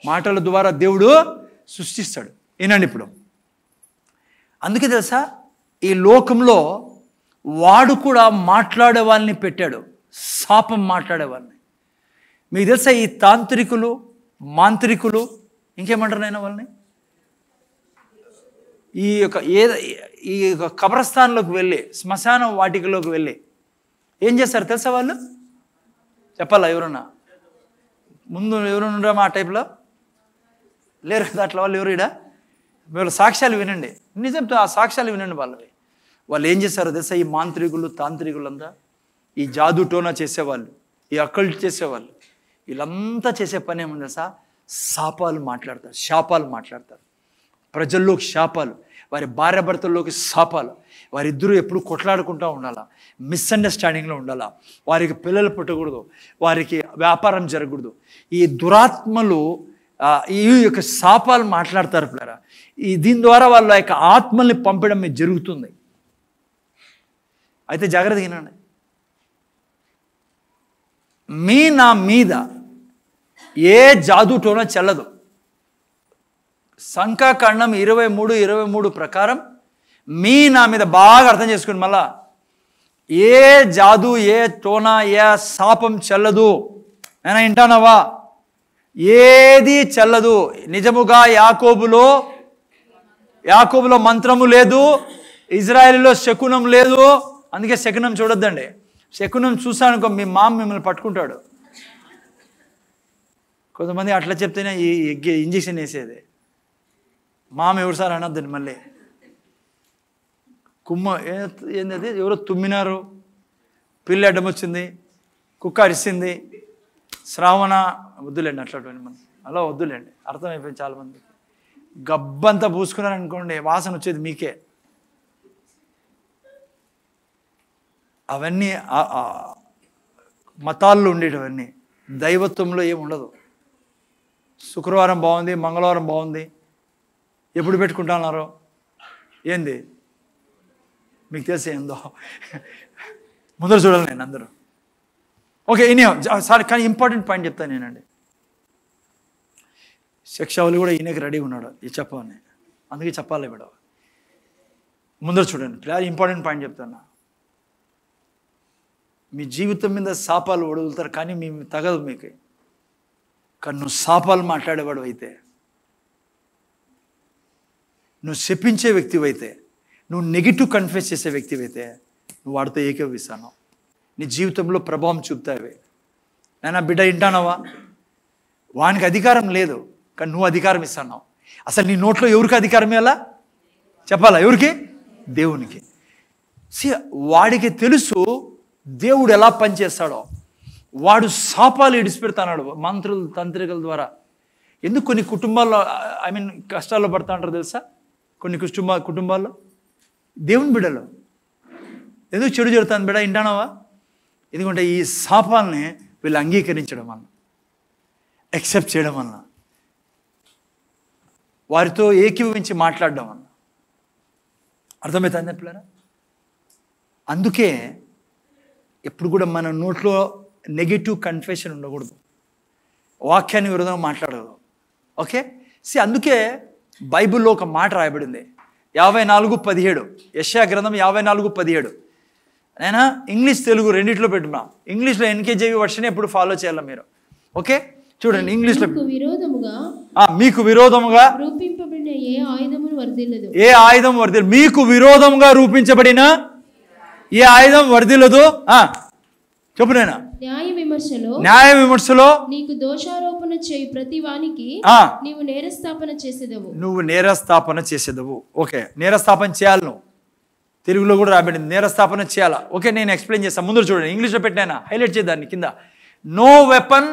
మాటల ద్వారా దేవుడు సృష్టిస్తాడు. వినండి ఇప్పుడు. అందుకే తెలుసా ఈ లోకంలో వాడు కూడా మాట్లాడే వాళ్ళని పెట్టాడు, శాపం మాట్లాడే వాళ్ళని. మీకు తెలుసా ఈ తాంత్రికులు, మాంత్రికులు, ఇంకేమంటారు నేను వాళ్ళని, ఈ యొక్క కబ్రస్థాన్లోకి వెళ్ళి, శ్మశాన వాటికలోకి వెళ్ళి ఏం చేస్తారు తెలుసా? వాళ్ళు చెప్పాలా? ఎవరన్నా ముందు ఎవరున్నా ఆ టైప్లో లేరు కదా అట్లా వాళ్ళు ఎవరు? వీళ్ళ సాక్ష్యాలు వినండి, నిజంతో ఆ సాక్ష్యాలు వినండి వాళ్ళవి. వాళ్ళు ఏం చేస్తారో తెలుసా? ఈ మాంత్రికులు, తాంత్రికులంతా, ఈ జాదు టోనా చేసేవాళ్ళు, ఈ అక్కళ్ళు చేసేవాళ్ళు, వీళ్ళంతా చేసే పని ఏముంది తెలుసా? శాపాలు మాట్లాడతారు. ప్రజల్లోకి శాపాలు, వారి భార్య భర్తల్లోకి శాపాలు. వారిద్దరూ ఎప్పుడు కొట్లాడుకుంటూ ఉండాలా, మిస్అండర్స్టాండింగ్లో ఉండాలా, వారికి పిల్లలు పుట్టకూడదు, వారికి వ్యాపారం జరగకూడదు. ఈ దురాత్మలు ఈ యొక్క శాపాలు మాట్లాడతారు పిల్లరా. దీని ద్వారా వాళ్ళ యొక్క ఆత్మల్ని పంపడం మీకు జరుగుతుంది. అయితే జాగ్రత్తగా వినండి. నా మీద ఏ జాదుటోనో చెల్లదు. సంఖ్యాకాండం 23:23 ప్రకారం నా మీద బాగా అర్థం చేసుకోండి. మళ్ళా ఏ జాదు, ఏ టోనా, ఏ శాపం చెల్లదు. నేను వింటానవా? ఏది చెల్లదు. నిజముగా యాకోబులో మంత్రము లేదు, ఇజ్రాయెల్లో శకునం లేదు. అందుకే శకునం చూడొద్దండి. శకునం చూసానుకో మీ మామ మిమ్మల్ని పట్టుకుంటాడు. కొంతమంది అట్లా చెప్తేనే ఈ ఇంజక్షన్ వేసేది. మామ ఎవరు సార్ అనొద్దండి. మళ్ళీ ఏంది ఎవరో తుమ్మినారు, పిల్లి అడ్డం వచ్చింది, కుక్క అరిసింది, శ్రావణ వద్దులేండి అట్లాంటివన్నీ. మనం అలా వద్దులేండి, అర్థమైపోయింది చాలామందికి. గబ్బంతా పూసుకున్నారనుకోండి, వాసన వచ్చేది మీకే. అవన్నీ మతాల్లో ఉండేటివన్నీ. దైవత్వంలో ఏమి ఉండదు. శుక్రవారం బాగుంది, మంగళవారం బాగుంది, ఎప్పుడు పెట్టుకుంటున్నారో ఏంది మీకు తెలిసి ఏందో ముందర చూడాలి నేను అందరూ. ఓకే, ఈయన సార్ కానీ ఇంపార్టెంట్ పాయింట్ చెప్తాను నేనండి. శిక్షావళి కూడా ఈయనకి రెడీగా ఉన్నాడు ఇది చెప్పని, అందుకే చెప్పాలి ఇప్పుడు. ముందర చూడండి, క్లియర్ ఇంపార్టెంట్ పాయింట్ చెప్తాను. మీ జీవితం మీద శాపాలు వదులుతారు కానీ మీ తగదు మీకు. కానీ నువ్వు శాపాలు మాట్లాడేవాడు అయితే, నువ్వు శపించే వ్యక్తివైతే, నువ్వు నెగిటివ్ కన్ఫెస్ చేసే వ్యక్తివైతే నువ్వు వాడితో ఏకీభవిస్తాను. నీ జీవితంలో ప్రభావం చూపుతావే. నేను బిడ్డ వింటానవా? వానికి అధికారం లేదు కానీ నువ్వు అధికారం ఇస్తున్నావు. అసలు నీ నోట్లో ఎవరికి అధికారం ఇవ్వాలా చెప్పాలా? ఎవరికి? దేవునికి. వాడికి తెలుసు దేవుడు ఎలా పనిచేస్తాడో. వాడు శాపాలు ఇడిచిపెడతాడు మంత్రులు తంత్రికల ద్వారా. ఎందుకు కొన్ని కుటుంబాల్లో కష్టాల్లో పడతా అంటారు తెలుసా? కొన్ని కుటుంబాల్లో దేవుని బిడ్డలు ఎందుకు చెడు జరుగుతాను బిడ్డ వింటానవా? ఎందుకంటే ఈ శాపాలని వీళ్ళు అంగీకరించడం వల్ల, యాక్సెప్ట్ చేయడం వల్ల, వారితో ఏకీభవించి మాట్లాడడం వల్ల. అర్థమవుతుంది పిల్లరా? అందుకే ఎప్పుడు కూడా మన నోట్లో నెగిటివ్ కన్ఫెషన్ ఉండకూడదు, వాక్యాన్ని విరోధంగా మాట్లాడదు. ఓకే, అందుకే బైబిల్లో ఒక మాట రాయబడింది 54:17, యెషయా గ్రంథం 54:17. నేను ఇంగ్లీష్ తెలుగు రెండిట్లో పెట్టున్నా. ఇంగ్లీష్లో ఎన్కేజీవి వర్షన్ ఎప్పుడు ఫాలో చేయాలి మీరు. ఓకే చూడండి, ఇంగ్లీష్లో మీకు విరోధముగా రూపింపబడిన ఏ ఆయుధమును వర్ధిల్లదు. ఏ ఆయుధం వర్ధిల్ల? మీకు విరోధముగా రూపించబడిన ఏ ఆయుధం వర్ధిల్లదు. చెప్పు నేను. న్యాయ విమర్శలో నీకు దోషారోపణ చేయు ప్రతి వానికి నీవు నేరస్థాపన చేసేదవు. నువ్వు నేరస్థాపన చేసేదవు. ఓకే, నేరస్థాపన చేయాలి. నువ్వు తెలుగులో కూడా రాబడింది, నేరస్థాపన చేయాలా. ఓకే, నేను ఎక్స్ప్లెయిన్ చేస్తాను. ముందు చూడండి, ఇంగ్లీష్లో పెట్టినా హైలైట్ చేద్దాన్ని కింద. No weapon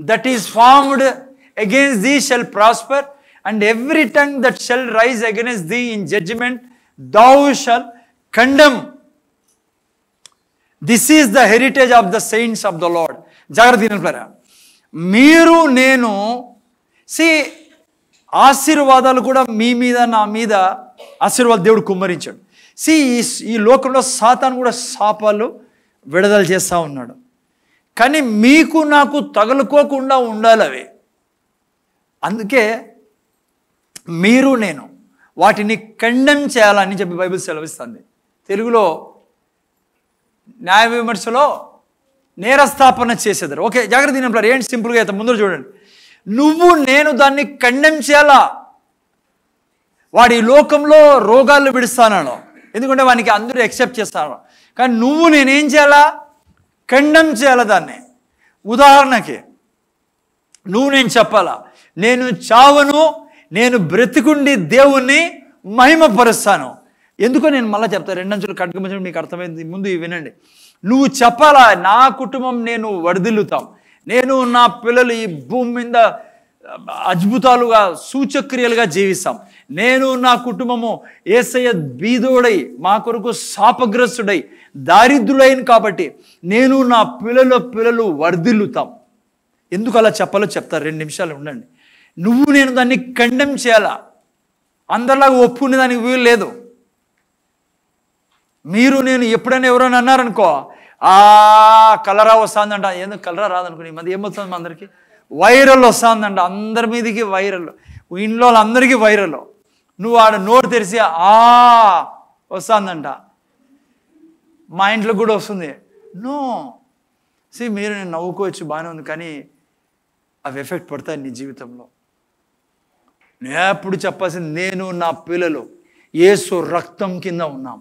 that is formed against thee shall prosper, and every tongue that shall rise against thee in judgment thou shalt condemn. This is the heritage of the saints of the Lord. జాగ్రత్త వినండి. మీరు నేను ఆశీర్వాదాలు కూడా మీ మీద నా మీద ఆశీర్వాదాలు దేవుడు కుమ్మరించాడు. ఈ లోకంలో సాతాను కూడా శాపాలు విడుదల చేస్తూ ఉన్నాడు. కానీ మీకు నాకు తగులుకోకుండా ఉండాలి అవి. అందుకే మీరు నేను వాటిని కండెమ్ చేయాలని చెప్పి బైబిల్ సెలవిస్తుంది. తెలుగులో న్యాయ విమర్శలో నేరస్థాపన చేసేదారు. ఓకే, జాగ్రత్త వినండి. ఏంటి సింపుల్గా అయితే ముందు చూడండి. నువ్వు నేను దాన్ని కండెమ్ చేయాలా. వాడి లోకంలో రోగాలు విడుస్తాను, ఎందుకంటే వానికి అందరూ యాక్సెప్ట్ చేస్తాను. కానీ నువ్వు నేనేం చేయాలా? కండెమ్ చేయాలా దాన్ని. ఉదాహరణకి నువ్వు నేను చెప్పాలా, నేను చావను, నేను బ్రతికుండి దేవుణ్ణి మహిమపరుస్తాను. ఎందుకో నేను మళ్ళీ చెప్తాను, రెండంచులు కట్టుకుని మీకు అర్థమైంది. ముందు వినండి. నువ్వు చెప్పాలా, నా కుటుంబం నేను వర్ధిల్లుతాం, నేను నా పిల్లలు ఈ భూమి మీద అద్భుతాలుగా సూచక్రియలుగా జీవిస్తాం, నేను నా కుటుంబము యేసయ్య బీదోడై మా కొరకు శాపగ్రస్తుడై దారిద్రుడైన కాబట్టి నేను నా పిల్లలు వర్ధిల్లుతాం. ఎందుకు అలా చెప్పాలో చెప్తారు, 2 నిమిషాలు ఉండండి. నువ్వు నేను దాన్ని కండెమ్ చేయాలా. అందరిలాగా ఒప్పుకునే దానికి వీలు లేదు. మీరు నేను ఎప్పుడైనా ఎవరైనా అన్నారనుకో, కలరా వస్తుందంట. ఎందుకు కలరా రాదనుకో, ఈ మధ్య ఏమవుతుంది అందరికీ వైరల్ వస్తుందంట. అందరి మీదకి వైరల్, ఇంట్లో అందరికీ వైరల్. నువ్వు ఆడ నోరు తెరిచి వస్తుందంట. మా ఇంట్లో కూడా వస్తుంది. నో, మీరు నేను నవ్వుకోవచ్చు, బాగానే ఉంది, కానీ అవి ఎఫెక్ట్ పడతాయి నీ జీవితంలో. నేను ఎప్పుడు చెప్పాల్సింది, నేను నా పిల్లలు యేసు రక్తం కింద ఉన్నాం.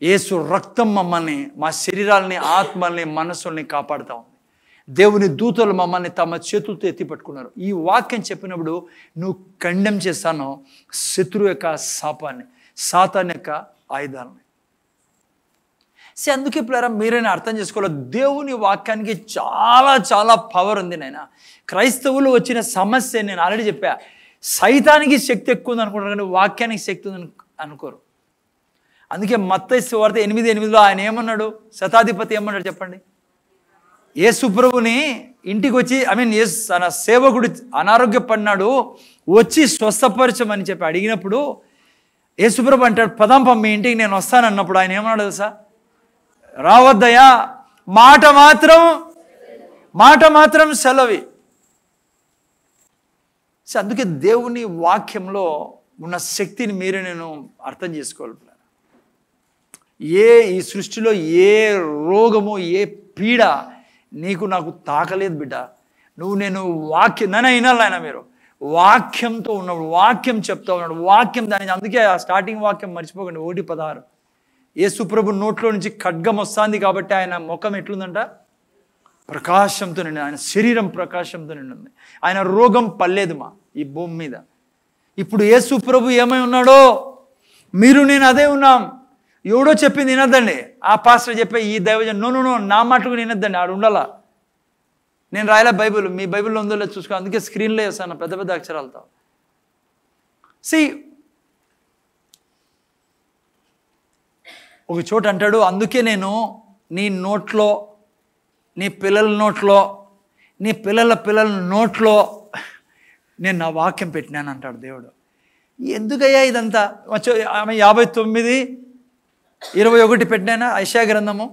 యేసు రక్తం మమ్మల్ని, మా శరీరాలని, ఆత్మల్ని, మనసుల్ని కాపాడుతూ ఉంది. దేవుని దూతలు మమ్మల్ని తమ చేతులతో ఎత్తి పట్టుకున్నారు. ఈ వాక్యం చెప్పినప్పుడు నువ్వు ఖండం చేస్తానో శత్రువు యొక్క శాపాన్ని, సాతాన్ యొక్క ఆయుధాలని. అందుకే పిల్లరా మీరైనా అర్థం చేసుకోవాలి, దేవుని వాక్యానికి చాలా చాలా పవర్ ఉంది. నాయన క్రైస్తవులు వచ్చిన సమస్య నేను ఆల్రెడీ చెప్పా, సైతానికి శక్తి ఎక్కువ ఉంది అనుకుంటారు, కానీ వాక్యానికి శక్తి ఉంది అనుకోరు. అందుకే మత్తయి సువార్త 8:8 ఆయన ఏమన్నాడు, శతాధిపతి ఏమన్నాడు చెప్పండి? యేసుప్రభుని ఇంటికి వచ్చి తన సేవకుడు అనారోగ్యపడినాడు, వచ్చి స్వస్థపరచమని చెప్పి అడిగినప్పుడు యేసుప్రభు అంటాడు, పదాంప మీ ఇంటికి నేను వస్తానన్నప్పుడు ఆయన ఏమన్నాడు తెలుసా? రావద్దయా, మాట మాత్రం సెలవి. అందుకే దేవుని వాక్యంలో ఉన్న శక్తిని నేను అర్థం చేసుకోవాలి. ఈ సృష్టిలో ఏ రోగము, ఏ పీడ నాకు తాకలేదు బిడ్డ. నేను నన్ను వినాలి. ఆయన మీరు వాక్యంతో ఉన్నప్పుడు, వాక్యం చెప్తా ఉన్నాడు, వాక్యం దాని. అందుకే ఆ స్టార్టింగ్ వాక్యం మర్చిపోకండి, 1:16. యేసుప్రభు నోట్లో నుంచి ఖడ్గం వస్తుంది కాబట్టి ఆయన ముఖం ఎట్లుందంట? ప్రకాశంతో నిండి, ఆయన శరీరం ప్రకాశంతో నిండి ఉంది. ఆయన రోగం పర్లేదు ఈ భూమి మీద. ఇప్పుడు యేసుప్రభు ఏమై ఉన్నాడో నేను అదే ఉన్నాం. ఎవడో చెప్పింది వినద్దండి, ఆ పాస్టర్ చెప్పే ఈ దైవజన్ నో నా మాటకు వినద్దండి, ఆడు ఉండాలా. నేను రాయలే బైబిల్, మీ బైబిల్లో ఉందో లేదు చూసుకో, అందుకే స్క్రీన్లో వేస్తాను పెద్ద పెద్ద అక్షరాలతో. ఒక చోట అంటాడు, అందుకే నేను నీ నోట్లో, నీ పిల్లల నోట్లో, నీ పిల్లల నోట్లో నేను నా వాక్యం పెట్టినాను అంటాడు దేవుడు. ఎందుకయ్యా ఇదంతా? 59:21 పెట్టినానా యెషయా గ్రంథము?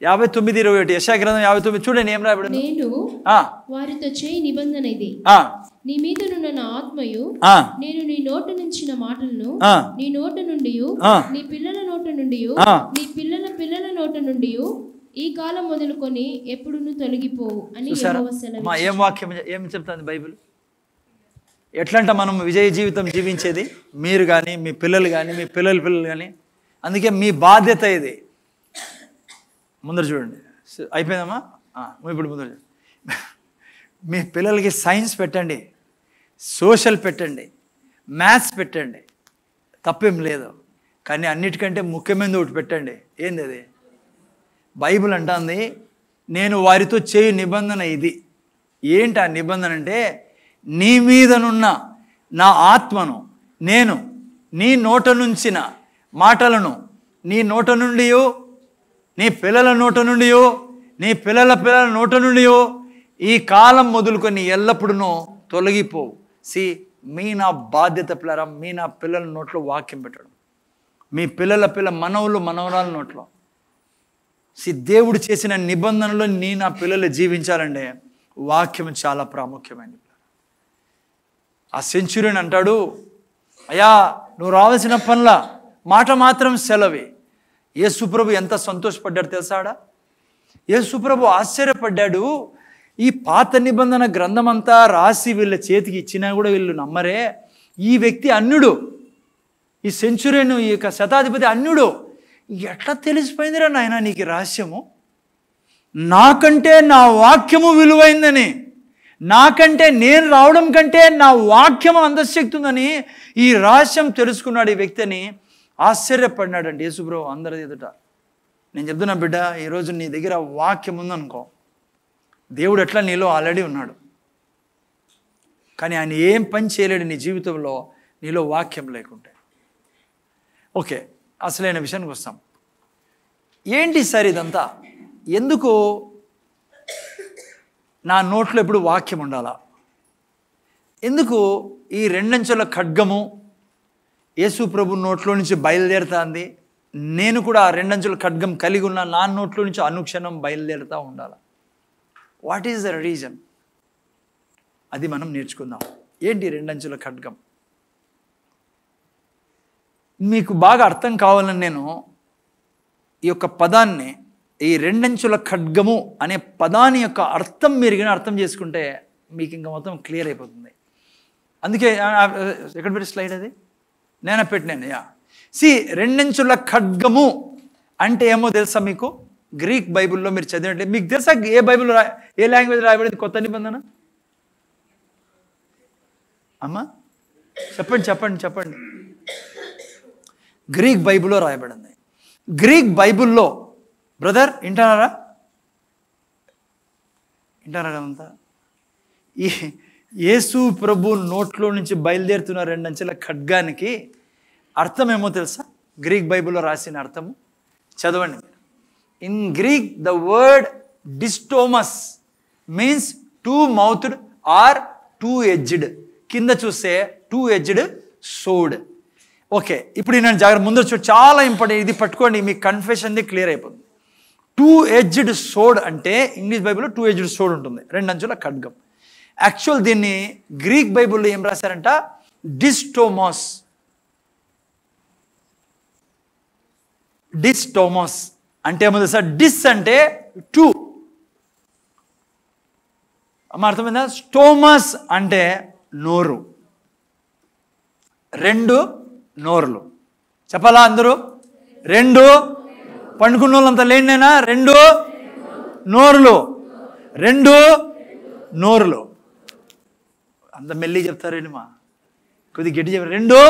59:21 యెషయా గ్రంథం 59 చూడండి ఏం రాయబడి. నేను వారితో చేయి నిబంధన ఇది, నీ మీదనున్న నా ఆత్మయు, నేను నీ నోట నుంచిన మాటలను నీ నోట నుండి, నీ పిల్లల నోట నుండి, నీ పిల్లల నోట నుండి ఈ కాలం మొదలుకొని ఎప్పుడును తొలగిపోవు అని యెహోవా సెలవిచ్చును. ఏం వాక్యం, ఏం చెప్తుంది బైబిల్? ఎట్లంట మనం విజయ జీవితం జీవించేది? మీరు కానీ, మీ పిల్లలు కానీ, మీ పిల్లలు కానీ. అందుకే మీ బాధ్యత ఇది. ముందర చూడండి, అయిపోయిందమ్మా. ఇప్పుడు ముందర చూడండి, మీ పిల్లలకి సైన్స్ పెట్టండి, సోషల్ పెట్టండి, మ్యాథ్స్ పెట్టండి, తప్పేం లేదు. కానీ అన్నిటికంటే ముఖ్యమైనది ఒకటి పెట్టండి. ఏంది అది? బైబిల్ అంటుంది, నేను వారితో చేయు నిబంధన ఇది. ఏంటి ఆ నిబంధన అంటే, నీ మీదనున్న నా ఆత్మను నేను నీ నోట నుంచిన మాటలను నీ నోట నుండి, నీ పిల్లల నోట నుండి, నీ పిల్లల నోట నుండి ఈ కాలం మొదలుకొని ఎల్లప్పుడూ తొలగిపోవు. నా బాధ్యత పిల్లరా, నా పిల్లల నోట్లో వాక్యం పెట్టడం, మీ పిల్లల మనవరాల నోట్లో. దేవుడు చేసిన నిబంధనలో నా పిల్లలు జీవించాలంటే వాక్యం చాలా ప్రాముఖ్యమైనది. ఆ సెంచురీని అంటాడు, అయ్యా నువ్వు రావాల్సిన పనుల మాట మాత్రం సెలవి. యేసుప్రభు ఎంత సంతోషపడ్డాడు తెలుసాడా? యేసుప్రభు ఆశ్చర్యపడ్డాడు. ఈ పాత నిబంధన గ్రంథం అంతా రాసి వీళ్ళ చేతికి ఇచ్చినా కూడా వీళ్ళు నమ్మరే. ఈ వ్యక్తి అన్యుడు, ఈ సెంచురీను, ఈ యొక్క శతాధిపతి అన్యుడు. ఎట్లా తెలిసిపోయిందిరా నాయన నీకు రహస్యము? నాకంటే నా వాక్యము విలువైందని, నాకంటే నేను రావడం కంటే నా వాక్యము అందశక్తి ఉందని ఈ రహస్యం తెలుసుకున్నాడు ఈ వ్యక్తి అని ఆశ్చర్యపడినాడండి యేసుప్రభు అందరి ఎదుట. నేను చెప్తున్నా బిడ్డ, ఈరోజు నీ దగ్గర వాక్యం ఉందనుకో, దేవుడు ఎట్లా నీలో ఆల్రెడీ ఉన్నాడు. కానీ ఆయన ఏం పని చేయలేడు నీ జీవితంలో నీలో వాక్యం లేకుంటే. ఓకే, అసలైన విషయానికి వస్తాం. ఏంటి సార్ ఇదంతా? ఎందుకు నా నోట్లో ఎప్పుడు వాక్యం ఉండాలా? ఎందుకు ఈ రెండంచెల ఖడ్గము యేసు ప్రభు నోట్లో నుంచి బయలుదేరుతుంది? నేను కూడా ఆ రెండంచెల ఖడ్గం కలిగి ఉన్న నా నోట్లో నుంచి అనుక్షణం బయలుదేరుతూ ఉండాలి. What is the reason? అది మనం నేర్చుకుందాం. ఏంటి రెండంచెల ఖడ్గం? మీకు బాగా అర్థం కావాలని నేను ఈ యొక్క పదాన్ని, ఈ రెండంచుల ఖడ్గము అనే పదాన్ని యొక్క అర్థం మీరు అర్థం చేసుకుంటే మీకు ఇంకా మొత్తం క్లియర్ అయిపోతుంది. అందుకే ఎక్కడ పెట్టి స్లైడ్ అది నేను పెట్టినాను. రెండంచుల ఖడ్గము అంటే ఏమో తెలుసా మీకు? గ్రీక్ బైబిల్లో మీరు చదివినట్లే మీకు తెలుసా ఏ బైబిల్ ఏ లాంగ్వేజ్ రాయబడింది కొత్త నిబంధన? అమ్మా చెప్పండి. గ్రీక్ బైబిల్లో రాయబడింది. గ్రీక్ బైబిల్లో బ్రదర్ వింటారా కదంతా? ఈ యేసు ప్రభు నోట్లో నుంచి బయలుదేరుతున్న రెండంచెల ఖడ్గానికి అర్థం ఏమో తెలుసా? గ్రీక్ బైబిల్లో రాసిన అర్థము చదవండి. ఇన్ గ్రీక్ ద వర్డ్ డిస్టోమస్ మీన్స్ 2 mouthed ఆర్ 2 edged. కింద చూస్తే 2 edged sword. ఓకే, ఇప్పుడు నేను జాగ్రత్త ముందు చూడు, చాలా ఇంపార్టెంట్. ఇది పట్టుకోండి, మీ కన్ఫెషన్ది క్లియర్ అయిపోతుంది. 2 edged sword అంటే ఇంగ్లీష్ బైబిల్లో 2 edged sword ఉంటుంది, రెండంచుల ఖడ్గం. యాక్చువల్ దీన్ని గ్రీక్ బైబిల్లో ఏం రాశారంట? డిస్టోమోస్ అంటే ఏమో తెలుసా? డిస్ అంటే 2, అర్థమైందా? స్టోమస్ అంటే నోరు, 2 నోరులు. చెప్పాలా అందరూ? 2 పండుకున్న వాళ్ళంతా లేనినైనా 2 నోరులు, 2 నోరులు. అంత మెల్లి చెప్తారేంటి మా? కొద్దిగా గట్టి చెప్పారు. 2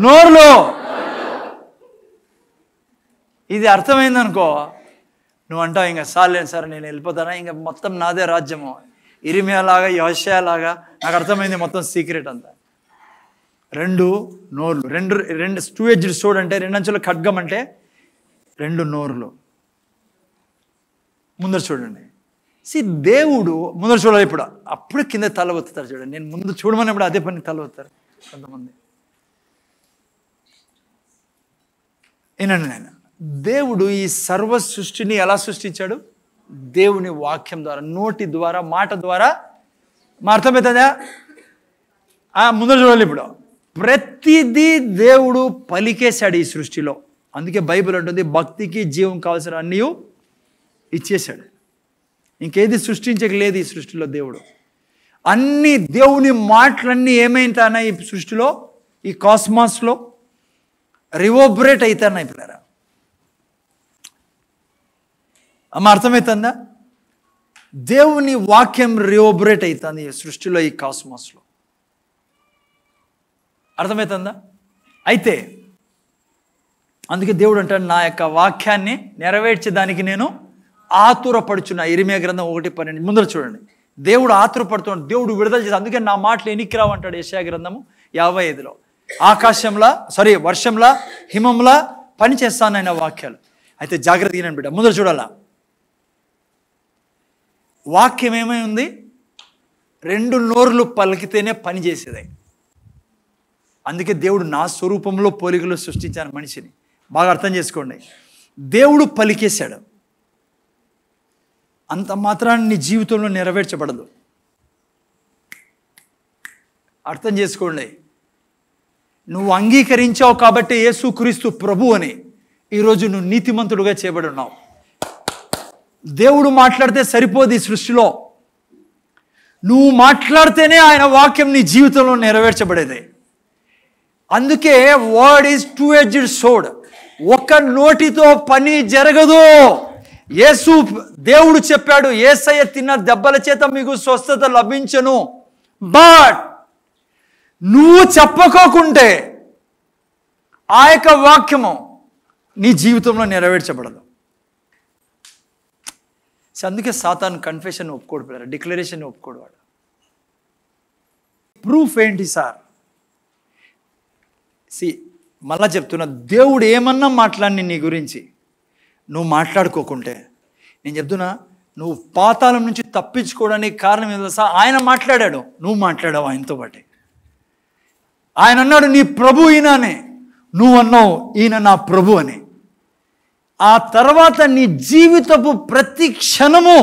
నోరులు. ఇది అర్థమైందనుకో, నువ్వు అంటావు ఇంకా సార్లేను సార్ నేను వెళ్ళిపోతానా, ఇంకా మొత్తం నాదే రాజ్యము, ఇరిమియా లాగా యెహోషువ లాగా. నాకు అర్థమైంది మొత్తం సీక్రెట్ అంతా. 2 నోర్లు, 2 edged sword అంటే రెండంచుల ఖడ్గం అంటే 2 నోర్లు. ముందర చూడండి. దేవుడు ముందర చూడాలి. ఇప్పుడు అప్పుడు కింద తల ఒత్తుతారు చూడండి. నేను ముందు చూడమన్నప్పుడు అదే పని తల ఒత్తారు కొంతమంది. ఏనండి నాయన, దేవుడు ఈ సర్వ సృష్టిని ఎలా సృష్టించాడు? దేవుని వాక్యం ద్వారా, నోటి ద్వారా, మాట ద్వారా. మా అర్థమవుతుందా? ముందర చూడాలి. ఇప్పుడు ప్రతిదీ దేవుడు పలికేశాడు ఈ సృష్టిలో. అందుకే బైబిల్ అంటుంది భక్తికి జీవం కావాల్సిన అన్నీ ఇచ్చేశాడు. ఇంకేది సృష్టించలేదు ఈ సృష్టిలో దేవుడు. అన్ని దేవుని మాటలన్నీ ఏమైతానా ఈ సృష్టిలో, ఈ కాస్మాస్లో రివోబరేట్ అవుతాయి పిల్లరా. అర్థమవుతుందా? దేవుని వాక్యం రివోబరేట్ అవుతుంది ఈ సృష్టిలో, ఈ కాస్మాస్లో. అర్థమవుతుందా? అయితే అందుకే దేవుడు అంటాడు, నా యొక్క వాక్యాన్ని నెరవేర్చేదానికి నేను ఆతురపడుచున్నా. ఇర్మియా గ్రంథం 1:12 ముందర చూడండి. దేవుడు ఆతురపడుతున్నాడు, దేవుడు విడుదల చేస్తాడు. అందుకే నా మాటలు ఎనికి రావంటాడు యెషయా గ్రంథము 55లో. ఆకాశంలా వర్షంలా హిమంలా పని చేస్తానన్న వాక్యాలు. అయితే జాగ్రత్తగా బిడ్డ ముందర చూడాలా. వాక్యం ఏమై ఉంది? 2 నోర్లు పలికితేనే పని చేసేది. అందుకే దేవుడు నా స్వరూపంలో పోలికలో సృష్టించాను మనిషిని. బాగా అర్థం చేసుకోండి. దేవుడు పలికేశాడు, అంత మాత్రాన్ని నీ జీవితంలో నెరవేర్చబడదు. అర్థం చేసుకోండి. నువ్వు అంగీకరించావు కాబట్టి యేసుక్రీస్తు ప్రభు అని ఈరోజు నువ్వు నీతిమంతుడుగా చేయబడి ఉన్నావు. దేవుడు మాట్లాడితే సరిపోదు ఈ సృష్టిలో, నువ్వు మాట్లాడితేనే ఆయన వాక్యం నీ జీవితంలో నెరవేర్చబడేది. అందుకే వర్డ్ ఈజ్ 2 edged sword. ఒక నోటితో పని జరగదు. దేవుడు చెప్పాడు, యేసయ్య తిన్న దెబ్బల చేత మీకు స్వస్థత లభించను. బట్ నువ్వు చెప్పకోకుంటే ఆ యొక్క వాక్యము నీ జీవితంలో నెరవేర్చబడదు. అందుకే సాతాను కన్ఫెషన్ ఒప్పుకోడు పిల్లలు, డిక్లరేషన్ ఒప్పుకోడు వాడు. ప్రూఫ్ ఏంటి సార్? మళ్ళా చెప్తున్నా, దేవుడు ఏమన్నా మాట్లాడి నీ గురించి నువ్వు మాట్లాడుకోకుంటే, నేను చెప్తున్నా, నువ్వు పాతాళం నుంచి తప్పించుకోవడానికి కారణం ఏంటో సార్? ఆయన మాట్లాడాడు, నువ్వు మాట్లాడావు ఆయనతో పాటే. ఆయన అన్నాడు నీ ప్రభు ఈయననే, నువ్వు అన్నావు ఈయన నా ప్రభు అని. ఆ తర్వాత నీ జీవితపు ప్రతి క్షణము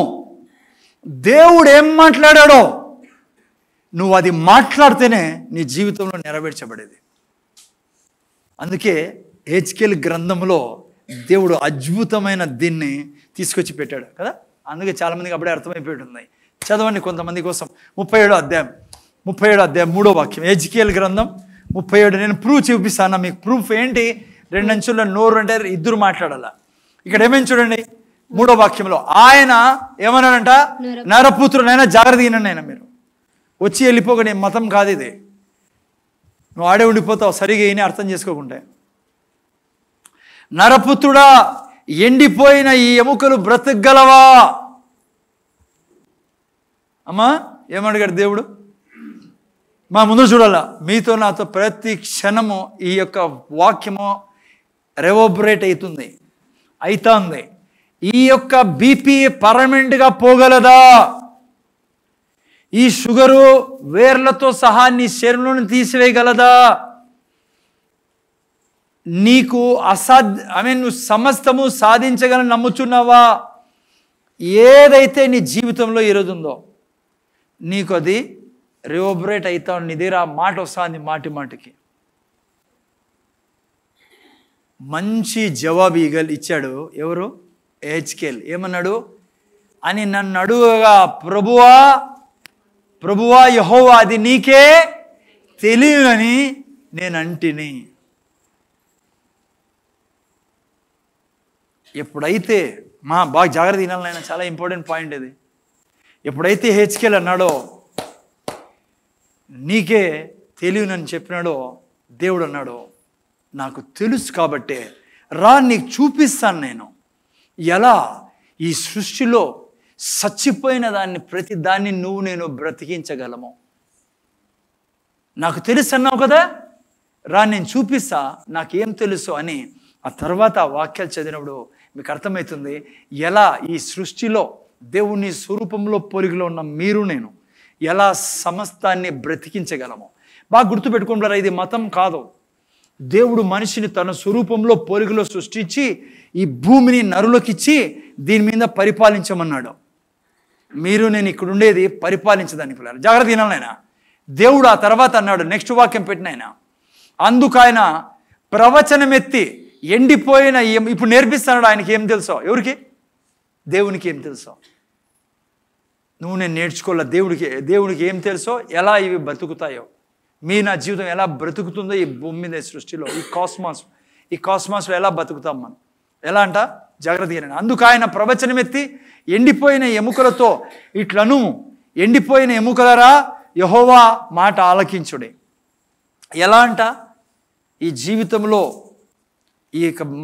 దేవుడు ఏం మాట్లాడాడో నువ్వు అది మాట్లాడితేనే నీ జీవితంలో నెరవేర్చబడేది. అందుకే హెచ్కేల్ గ్రంథంలో దేవుడు అద్భుతమైన దీన్ని తీసుకొచ్చి పెట్టాడు కదా. అందుకే చాలామందికి అప్పుడే అర్థమైపోతుంది. చదవండి కొంతమంది కోసం. 37వ అధ్యాయం 3వ వాక్యం, హెజ్కేల్ గ్రంథం 37. నేను ప్రూఫ్ చూపిస్తాను మీకు. ప్రూఫ్ ఏంటి? 2 అంచుల నోరు అంటే ఇద్దరు మాట్లాడాల. ఇక్కడ ఏమేమి చూడండి, 3వ వాక్యంలో ఆయన ఏమన్నాడంట, నరపుత్రుడైనా జాగ్రత్త వినండి, మీరు వచ్చి వెళ్ళిపోకండి, మతం కాదు ఇది, నువ్వు ఆడే ఉండిపోతావు సరిగా ఈయన అర్థం చేసుకోకుంటే. నరపుత్రుడా, ఎండిపోయిన ఈ ఎముకలు బ్రతకగలవా? అమ్మా ఏమడిగాడు దేవుడు? మా ముందు చూడాల, మీతో నాతో ప్రతి క్షణము ఈ యొక్క వాక్యము రెవోబరేట్ అవుతుంది. ఈ యొక్క బీపీ పర్మనెంట్గా పోగలదా? ఈ షుగరు వేర్లతో సహా నీ శరీరంలో తీసివేయగలదా? నీకు నువ్వు సమస్తము సాధించగలని నమ్ముచున్నావా? ఏదైతే నీ జీవితంలో ఈరోజు ఉందో నీకు అది రివోబరేట్ అవుతావు. నీ దగ్గర ఆ మాట వస్తుంది మాటి మాటికి. మంచి జవాబు ఇచ్చాడు ఎవరు? హెజ్కేల్. ఏమన్నాడు అని నన్ను అడుగగా, ప్రభువా యెహోవా అది నీకే తెలియనని నేను అంటిని. ఎప్పుడైతే బాగా జాగ్రత్త వినాలైనా, చాలా ఇంపార్టెంట్ పాయింట్ ఇది. ఎప్పుడైతే హెజ్కేల్ అన్నాడో నీకే తెలియనని చెప్పినాడో, దేవుడు అన్నాడు నాకు తెలుసు కాబట్టే రా నీకు చూపిస్తాను నేను ఎలా ఈ సృష్టిలో చచ్చిపోయిన దాన్ని ప్రతి దాన్ని నేను బ్రతికించగలము. నాకు తెలుసు అన్నావు కదా, రా నేను చూపిస్తా నాకేం తెలుసు అని. ఆ తర్వాత ఆ వాక్యాలు చదివినప్పుడు మీకు అర్థమవుతుంది ఎలా ఈ సృష్టిలో దేవుని స్వరూపంలో పోలికలో ఉన్న మీరు నేను ఎలా సమస్తాన్ని బ్రతికించగలము. బాగా గుర్తుపెట్టుకుంటారా, ఇది మతం కాదు. దేవుడు మనిషిని తన స్వరూపంలో పోలికలో సృష్టించి ఈ భూమిని నరులకిచ్చి దీని మీద పరిపాలించమన్నాడు. మీరు నేను ఇక్కడ ఉండేది పరిపాలించదానికి పిల్లలు. జాగ్రత్త వినాలైనా. దేవుడు ఆ తర్వాత అన్నాడు, నెక్స్ట్ వాక్యం పెట్టిన ఆయన, అందుకు ఆయన ప్రవచనం ఎత్తి ఎండిపోయిన ఇప్పుడు నేర్పిస్తున్నాడు. ఆయనకి ఏం తెలుసో, ఎవరికి? దేవునికి ఏం తెలుసో. నువ్వు నేను నేర్చుకోలే. దేవుడికి ఏం తెలుసో, ఎలా ఇవి బ్రతుకుతాయో, నా జీవితం ఎలా బ్రతుకుతుందో ఈ భూమి మీద సృష్టిలో, ఈ కాస్మాస్లో ఎలా బతుకుతాం మనం, ఎలా అంట జాగ్రత్తగా. అందుకు ఆయన ప్రవచనం ఎత్తి ఎండిపోయిన ఎముకలతో ఇట్లను, ఎండిపోయిన ఎముకలరా యెహోవా మాట ఆలకించుడే. ఎలా అంట ఈ జీవితంలో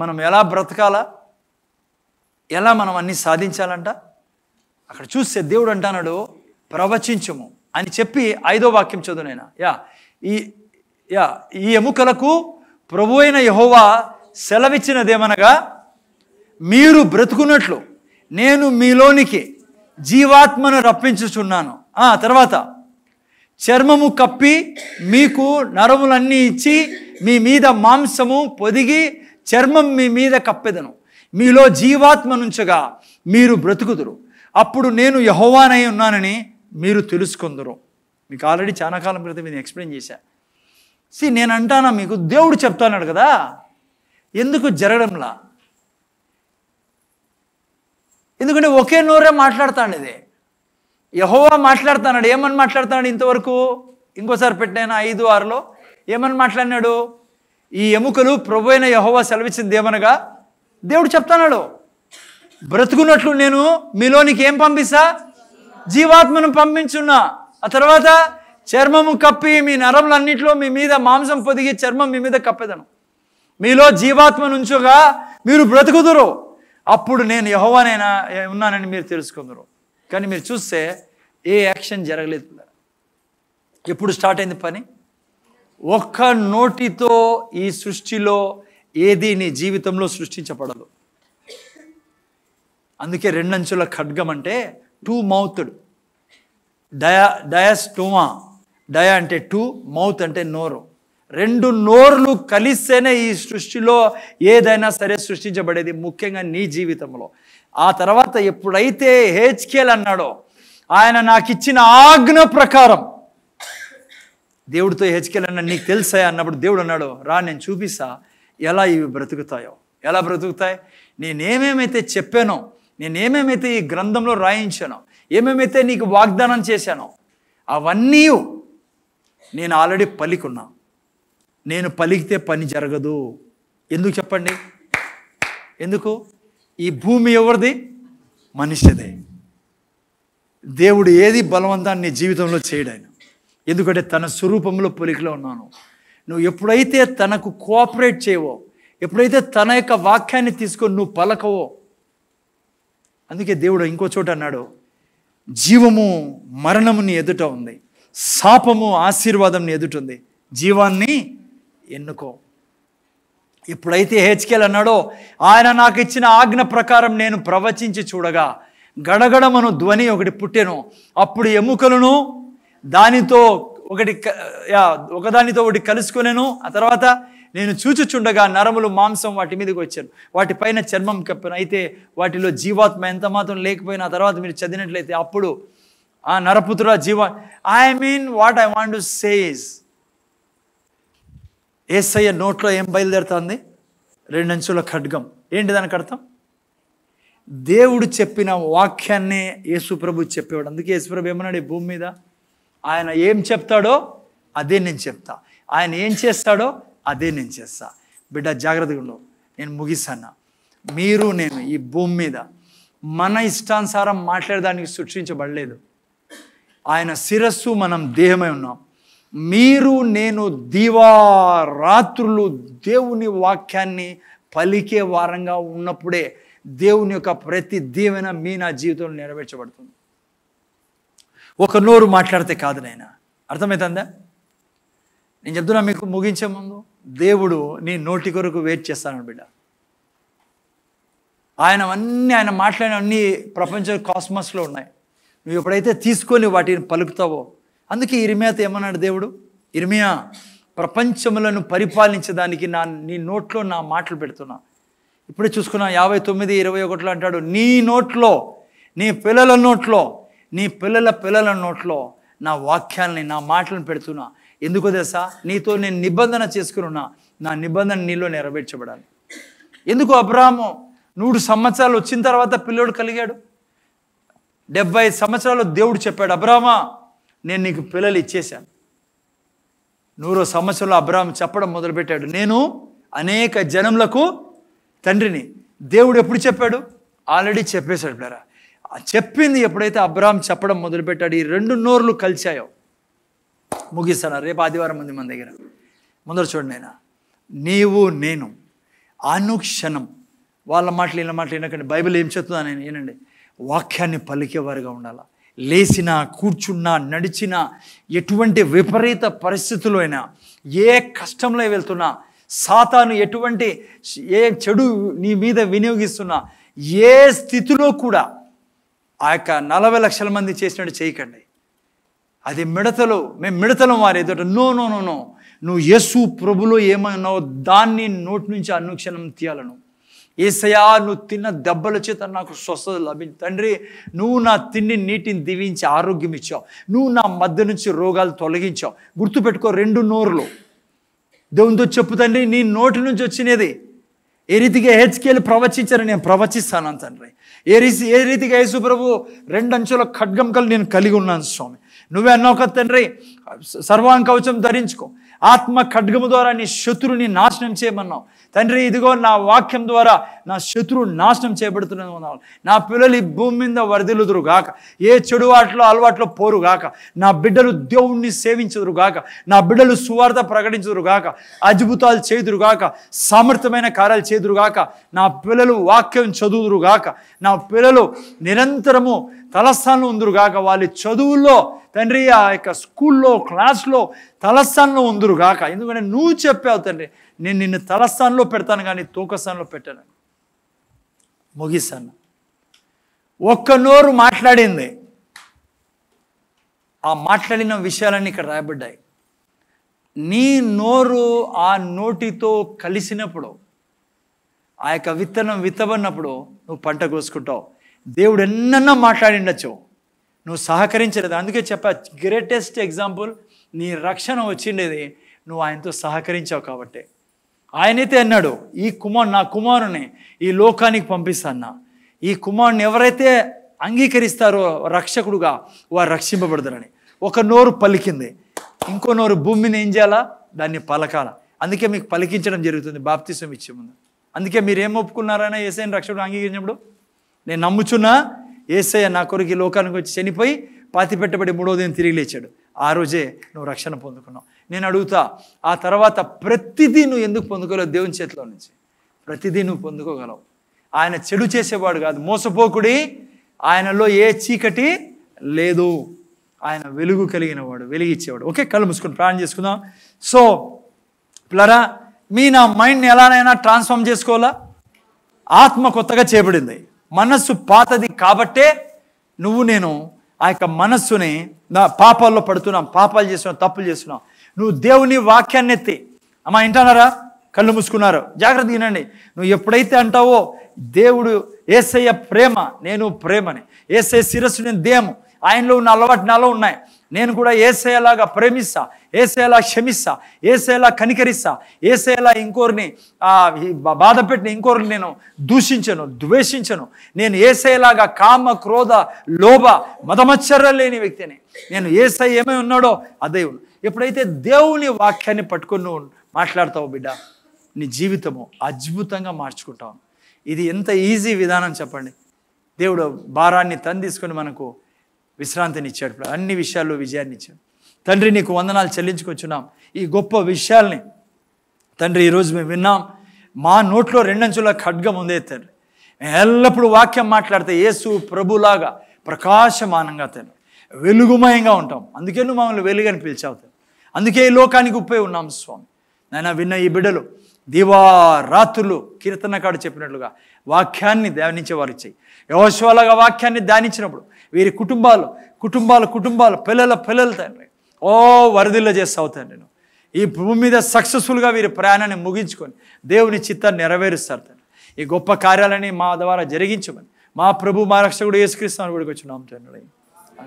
మనం ఎలా బ్రతకాలా, ఎలా మనం అన్నీ సాధించాలంట. అక్కడ చూస్తే దేవుడు అంటున్నాడు ప్రవచించుము అని చెప్పి 5వ వాక్యం చదువునైనా. ఈ ఎముకలకు ప్రభు అయిన యెహోవా సెలవిచ్చినదేమనగా, మీరు బ్రతుకున్నట్లు నేను మీలోనికి జీవాత్మను రప్పించుచున్నాను. తర్వాత చర్మము కప్పి మీకు నరములన్నీ ఇచ్చి మీ మీద మాంసము పొదిగి చర్మం మీ మీద కప్పెదను. మీలో జీవాత్మ నుంచగా మీరు బ్రతుకుదురు. అప్పుడు నేను యెహోవానై ఉన్నానని మీరు తెలుసుకుందరు. మీకు ఆల్రెడీ చాలా కాలం క్రితం నేను ఎక్స్ప్లెయిన్ చేశా. నేను అంటానా మీకు, దేవుడు చెప్తాన్నాడు కదా, ఎందుకు జరగడంలా? ఎందుకంటే ఒకే నోరే మాట్లాడుతాడు. ఇది యెహోవా మాట్లాడుతున్నాడు. ఏమని మాట్లాడుతున్నాడు ఇంతవరకు? ఇంకోసారి పెట్టిన 5:6లో ఏమని మాట్లాడినాడు? ఈ ఎముకలు ప్రభు అయిన యెహోవా సెలవిచ్చింది ఏమనగా, దేవుడు చెప్తున్నాడు బ్రతుకున్నట్లు నేను మీలోనికి ఏం పంపిస్తా? జీవాత్మను పంపించున్నా. ఆ తర్వాత చర్మము కప్పి మీ నరములన్నింటిలో మీ మీద మాంసం పొదిగి చర్మం మీ మీద కప్పెదను. మీలో జీవాత్మ నుంచుగా మీరు బ్రతుకుదురు. అప్పుడు నేను యెహోవానైనా ఉన్నానని మీరు తెలుసుకుందరు. కానీ మీరు చూస్తే ఏ యాక్షన్ జరగలేదు. ఎప్పుడు స్టార్ట్ అయింది పని? ఒక్క నోటితో ఈ సృష్టిలో ఏది నీ జీవితంలో సృష్టించబడదు. అందుకే 2 అంచుల ఖడ్గం అంటే 2 మౌత్డ్. డయాస్టోమా. డయా అంటే 2, మౌత్ అంటే నోరు. 2 నోర్లు కలిస్తేనే ఈ సృష్టిలో ఏదైనా సరే సృష్టించబడేది, ముఖ్యంగా నీ జీవితంలో. ఆ తర్వాత ఎప్పుడైతే హెజ్కేల్ అన్నాడో, ఆయన నాకు ఇచ్చిన ఆజ్ఞ ప్రకారం దేవుడితో హెజ్కేల్ అన్నాడు, నీకు తెలుసా అన్నప్పుడు దేవుడు అన్నాడు, రా నేను చూపిస్తా ఎలా ఇవి బ్రతుకుతాయో. ఎలా బ్రతుకుతాయి? నేనేమేమైతే చెప్పానో, నేనేమేమైతే ఈ గ్రంథంలో రాయించానో, ఏమేమైతే నీకు వాగ్దానం చేశానో అవన్నీ నేను ఆల్రెడీ పలికున్నా. నేను పలికితే పని జరగదు. ఎందుకు చెప్పండి? ఎందుకు? ఈ భూమి ఎవరిది? మనిషిదే. దేవుడు ఏది బలవంతాన్ని నీ జీవితంలో చేయడాయన. ఎందుకంటే తన స్వరూపంలో పొలికలో ఉన్నాను. నువ్వు ఎప్పుడైతే తనకు కోఆపరేట్ చేయవో, ఎప్పుడైతే తన యొక్క వాక్యాన్ని తీసుకొని నువ్వు పలకవో, అందుకే దేవుడు ఇంకో చోట అన్నాడు, జీవము మరణము నీ ఎదుట ఉంది, శాపము ఆశీర్వాదం నీ ఎదుట ఉంది, జీవాన్ని ఎన్నుకో. ఎప్పుడైతే హెచ్కేల్ అన్నాడో, ఆయన నాకు ఇచ్చిన ఆజ్ఞ ప్రకారం నేను ప్రవచించి చూడగా గడగడమను ధ్వని ఒకటి పుట్టెను. అప్పుడు ఎముకలను దానితో ఒకదానితో ఒకటి కలుసుకొనేను. ఆ తర్వాత నేను చూచుచుండగా నరములు మాంసం వాటి మీదకి వచ్చాను, వాటిపైన చర్మం కప్పాను, అయితే వాటిలో జీవాత్మ ఎంత మాత్రం లేకపోయినా. ఆ తర్వాత మీరు చదివినట్లయితే అప్పుడు ఆ నరపుత్ర what I want to say is, Yesayya నోట్లో ఏం బయలుదేరుతుంది? 2 అంచుల ఖడ్గం. ఏంటి దానికి అర్థం? దేవుడు చెప్పిన వాక్యాన్నే యేసుప్రభు చెప్పేవాడు. అందుకే యేసుప్రభు ఏమన్నాడు? ఈ భూమి మీద ఆయన ఏం చెప్తాడో అదే నేను చెప్తా, ఆయన ఏం చేస్తాడో అదే నేను చేస్తా. బిడ్డ జాగ్రత్తగా ఉండవు. నేను ముగిస్తాను. మీరు నేను ఈ భూమి మీద మన ఇష్టానుసారం మాట్లాడడానికి సృష్టించబడలేదు. ఆయన శిరస్సు, మనం దేహమై ఉన్నాం. మీరు నేను దివారాత్రులు దేవుని వాక్యాన్ని పలికే వారంగా ఉన్నప్పుడే దేవుని యొక్క ప్రతి దీవెన నా జీవితంలో నెరవేర్చబడుతుంది. ఒక నోరు మాట్లాడితే కాదు నాయన. అర్థమవుతుందా? నేను చెప్తున్నా మీకు ముగించే ముందు, దేవుడు నీ నోటి కొరకు వెయిట్ చేస్తాను బిడ్డ. ఆయన మాట్లాడినవన్నీ ప్రపంచ కాస్మస్లో ఉన్నాయి. నువ్వు ఎప్పుడైతే తీసుకొని వాటిని పలుకుతావో, అందుకే ఇర్మియాతో ఏమన్నాడు దేవుడు? ఇర్మియా, ప్రపంచములను పరిపాలించడానికి నీ నోట్లో నా మాటలు పెడుతున్నా. ఇప్పుడే చూసుకున్నా 59:21 అంటాడు, నీ నోట్లో, నీ పిల్లల నోట్లో, నీ పిల్లల నోట్లో నా వాక్యాలని, నా మాటలను పెడుతున్నా. ఎందుకో తెలుసా? నీతో నేను నిబంధన చేసుకున్నా, నా నిబంధన నీలో నెరవేర్చబడాలి. ఎందుకు? అబ్రాహాము 100 సంవత్సరాలు వచ్చిన తర్వాత పిల్లోడు కలిగాడు. 75 సంవత్సరాలు దేవుడు చెప్పాడు, అబ్రామా నేను నీకు పిల్లలు ఇచ్చేశాను. 100వ సంవత్సరంలో అబ్రాహాము చెప్పడం మొదలుపెట్టాడు, నేను అనేక జనములకు తండ్రిని. దేవుడు ఎప్పుడు చెప్పాడు? ఆల్రెడీ చెప్పేశాడు. పిల్లరా, చెప్పింది ఎప్పుడైతే అబ్రాహాం చెప్పడం మొదలుపెట్టాడు, ఈ 2 నోర్లు కలిశాయో, ముగిస్తాను. రేపు ఆదివారం ఉంది మన దగ్గర. ముందర చూడండి, ఆయన నీవు నేను అనుక్షణం వాళ్ళ మాటలు వీళ్ళ మాటలు వినకండి. బైబిల్ ఏం చెప్తుందా? నేను ఏనండి, వాక్యాన్ని పలికేవారుగా ఉండాలా. లేచినా, కూర్చున్నా, నడిచినా, ఎటువంటి విపరీత పరిస్థితుల్లో అయినా, ఏ కష్టంలో వెళ్తున్నా, సాతాను ఎటువంటి ఏ చెడు నీ మీద వినియోగిస్తున్నా, ఏ స్థితిలో కూడా ఆ యొక్క 40 లక్షల మంది చేసినట్టు చేయకండి. అది మిడతలు, మేము మిడతలం వారి ఎదుట. నో నో నో నో నువ్వు యేసు ప్రభులో ఏమన్నావో దాన్ని నోటి నుంచి అనుక్షణం తీయాలను. యేసయ్యా, నువ్వు తిన్న దెబ్బల చేత నాకు స్వస్థత లభించి, తండ్రి నువ్వు నా తిండి నీటిని దీవించి ఆరోగ్యం ఇచ్చావు, నువ్వు నా మధ్య నుంచి రోగాలు తొలగించావు. గుర్తుపెట్టుకో, 2 నోరులు దేవునితో చెప్పు తండ్రి, నీ నోటి నుంచి వచ్చినది. ఏ రీతిగా హెచ్కేలు ప్రవచించారని నేను ప్రవచిస్తాను తండ్రి. ఏ రీతిగా యేసు ప్రభు 2 అంచుల ఖడ్గం నేను కలిగి ఉన్నాను స్వామి. నువ్వే అన్నావు కదా తండ్రి, సర్వాంగ కవచం ధరించుకో, ఆత్మ ఖడ్గము ద్వారా నీ శత్రువుని నాశనం చేయమన్నావు తండ్రి. ఇదిగో నా వాక్యం ద్వారా నా శత్రువు నాశనం చేయబడుతున్నది. నా పిల్లలు ఈ భూమి మీద వరదిలుదురు గాక, ఏ చెడు అలవాట్లో పోరు గాక, నా బిడ్డలు దేవుణ్ణి సేవించుదురు గాక, నా బిడ్డలు సువార్త ప్రకటించుదురు గాక, అద్భుతాలు చేదురు గాక, సామర్థ్యమైన కార్యాలు చేదురు గాక, నా పిల్లలు వాక్యం చదువుదురు గాక, నా పిల్లలు నిరంతరము తలస్థానంలో ఉందురు గాక, వాళ్ళ చదువుల్లో తండ్రి, ఆ యొక్క స్కూల్లో క్లాస్లో తలస్థానంలో ఉందురు గాక. ఎందుకంటే నువ్వు చెప్పావు తండ్రి, నేను నిన్ను తలస్థానంలో పెడతాను కానీ తూకస్థానంలో పెట్టాను. ముగిస్తాను. ఒక్క నోరు మాట్లాడింది, ఆ మాట్లాడిన విషయాలన్నీ ఇక్కడ రాయబడ్డాయి. నీ నోరు ఆ నోటితో కలిసినప్పుడు, ఆ యొక్క విత్తనం విత్తబడినప్పుడు నువ్వు పంట కోసుకుంటావు. దేవుడు ఎన్నన్నా మాట్లాడిండొచ్చు, నువ్వు సహకరించలేదు. అందుకే చెప్పా, గ్రేటెస్ట్ ఎగ్జాంపుల్ నీ రక్షణ వచ్చిండేది నువ్వు ఆయనతో సహకరించావు కాబట్టి. ఆయనైతే అన్నాడు, నా కుమారుని ఈ లోకానికి పంపిస్తాన్నా, ఈ కుమారుని ఎవరైతే అంగీకరిస్తారో రక్షకుడుగా వారు రక్షింపబడతారని. ఒక నోరు పలికింది, ఇంకో నోరు భూమిని ఏం చేయాలా? దాన్ని పలకాల. అందుకే మీకు పలికించడం జరుగుతుంది బాప్తిసం ఇచ్చే ముందు. అందుకే మీరు ఏం ఒప్పుకున్నారైనా యేసయ్యని రక్షకుడు అంగీకరించినప్పుడు, నేను నమ్ముచున్నా యేసయ్య నా కొరకు ఈ లోకానికి వచ్చి చనిపోయి పాతి పెట్టబడి 3వ దినం తిరిగి లేచాడు, ఆ రోజే నువ్వు రక్షణ పొందుకున్నావు. నేను అడుగుతా, ఆ తర్వాత ప్రతిదీ నువ్వు ఎందుకు పొందుకోలేవు? దేవుని చేతిలో నుంచి ప్రతిదీ నువ్వు పొందుకోగలవు. ఆయన చెడు చేసేవాడు కాదు, మోసపోకుడి, ఆయనలో ఏ చీకటి లేదు, ఆయన వెలుగు కలిగిన వాడు, వెలిగిచ్చేవాడు. ఓకే, కళ్ళు మూసుకొని ప్రార్థన చేసుకుందాం. సో పిల్లరా, నా మైండ్ని ఎలానైనా ట్రాన్స్ఫార్మ్ చేసుకోవాలా? ఆత్మ కొత్తగా చేయబడింది, మనస్సు పాతది కాబట్టే నేను ఆ యొక్క మనస్సుని నా పాపాల్లో పడుతున్నాం, పాపాలు చేస్తున్నాం, తప్పులు చేస్తున్నాం. నువ్వు దేవుని వాక్యాన్ని ఎత్తి, అమ్మా వింటున్నారా? కళ్ళు మూసుకున్నారు, జాగ్రత్త వినండి. నువ్వు ఎప్పుడైతే అంటావో దేవుడు యేసయ్య ప్రేమ, నేను ప్రేమని, యేసయ్య శిరస్సు నేను దేహము, ఆయనలో ఉన్న అలవాటు నాలో ఉన్నాయి, నేను కూడా యేసయ్యలాగా ప్రేమిస్తా, యేసయ్యలా క్షమిస్తా, యేసయ్యలా కనికరిస్తా, యేసయ్యలా ఇంకోరిని బాధ పెట్టిన ఇంకోరిని నేను దూషించను, ద్వేషించను. నేను యేసయ్యలాగా కామ, క్రోధ, లోభ, మదమచ్చర్యం లేని వ్యక్తిని. నేను యేసయ్య ఏమై ఉన్నాడో అదే. ఎప్పుడైతే దేవుని వాక్యాన్ని పట్టుకొని నువ్వు మాట్లాడతావు బిడ్డ, నీ జీవితము అద్భుతంగా మార్చుకుంటావు. ఇది ఎంత ఈజీ విధానం చెప్పండి. దేవుడు భారాన్ని తీసుకొని మనకు విశ్రాంతిని ఇచ్చాడు, అన్ని విషయాల్లో విజయాన్ని ఇచ్చాడు. తండ్రి, నీకు వందనాలు చెల్లించుకొచ్చున్నాం. ఈ గొప్ప విషయాల్ని తండ్రి ఈరోజు మేము విన్నాం. మా నోట్లో 2 అంచుల ఖడ్గం ఉందే తండ్రి. ఎల్లప్పుడూ వాక్యం మాట్లాడితే యేసు ప్రభులాగా ప్రకాశమానంగా తండ్రి వెలుగుమయంగా ఉంటాం. అందుకే నువ్వు మమ్మల్ని వెలుగని పిలిచావు తండ్రి. అందుకే ఈ లోకానికి ఉప్పై ఉన్నాం స్వామి. నాయన, విన్న ఈ బిడ్డలు దివారాత్రులు కీర్తనకాడు చెప్పినట్లుగా వాక్యాన్ని ధ్యానించేవారు ఇచ్చాయి. యెహోషువలాగా వాక్యాన్ని ధ్యానించినప్పుడు వీరి కుటుంబాలు పిల్లలు తండ్రి వరదిల్ల చేస్తావు తండ్రి. ఈ భూమి మీద సక్సెస్ఫుల్గా వీరి ప్రయాణాన్ని ముగించుకొని దేవుని చిత్తాన్ని నెరవేరుస్తారు తండ్రి. ఈ గొప్ప కార్యాలని మా ద్వారా జరిగించమని మా ప్రభు, మా రక్షకుడు యేసుక్రీస్తు నామమున వేడుకొంచున్నాము తండ్రి.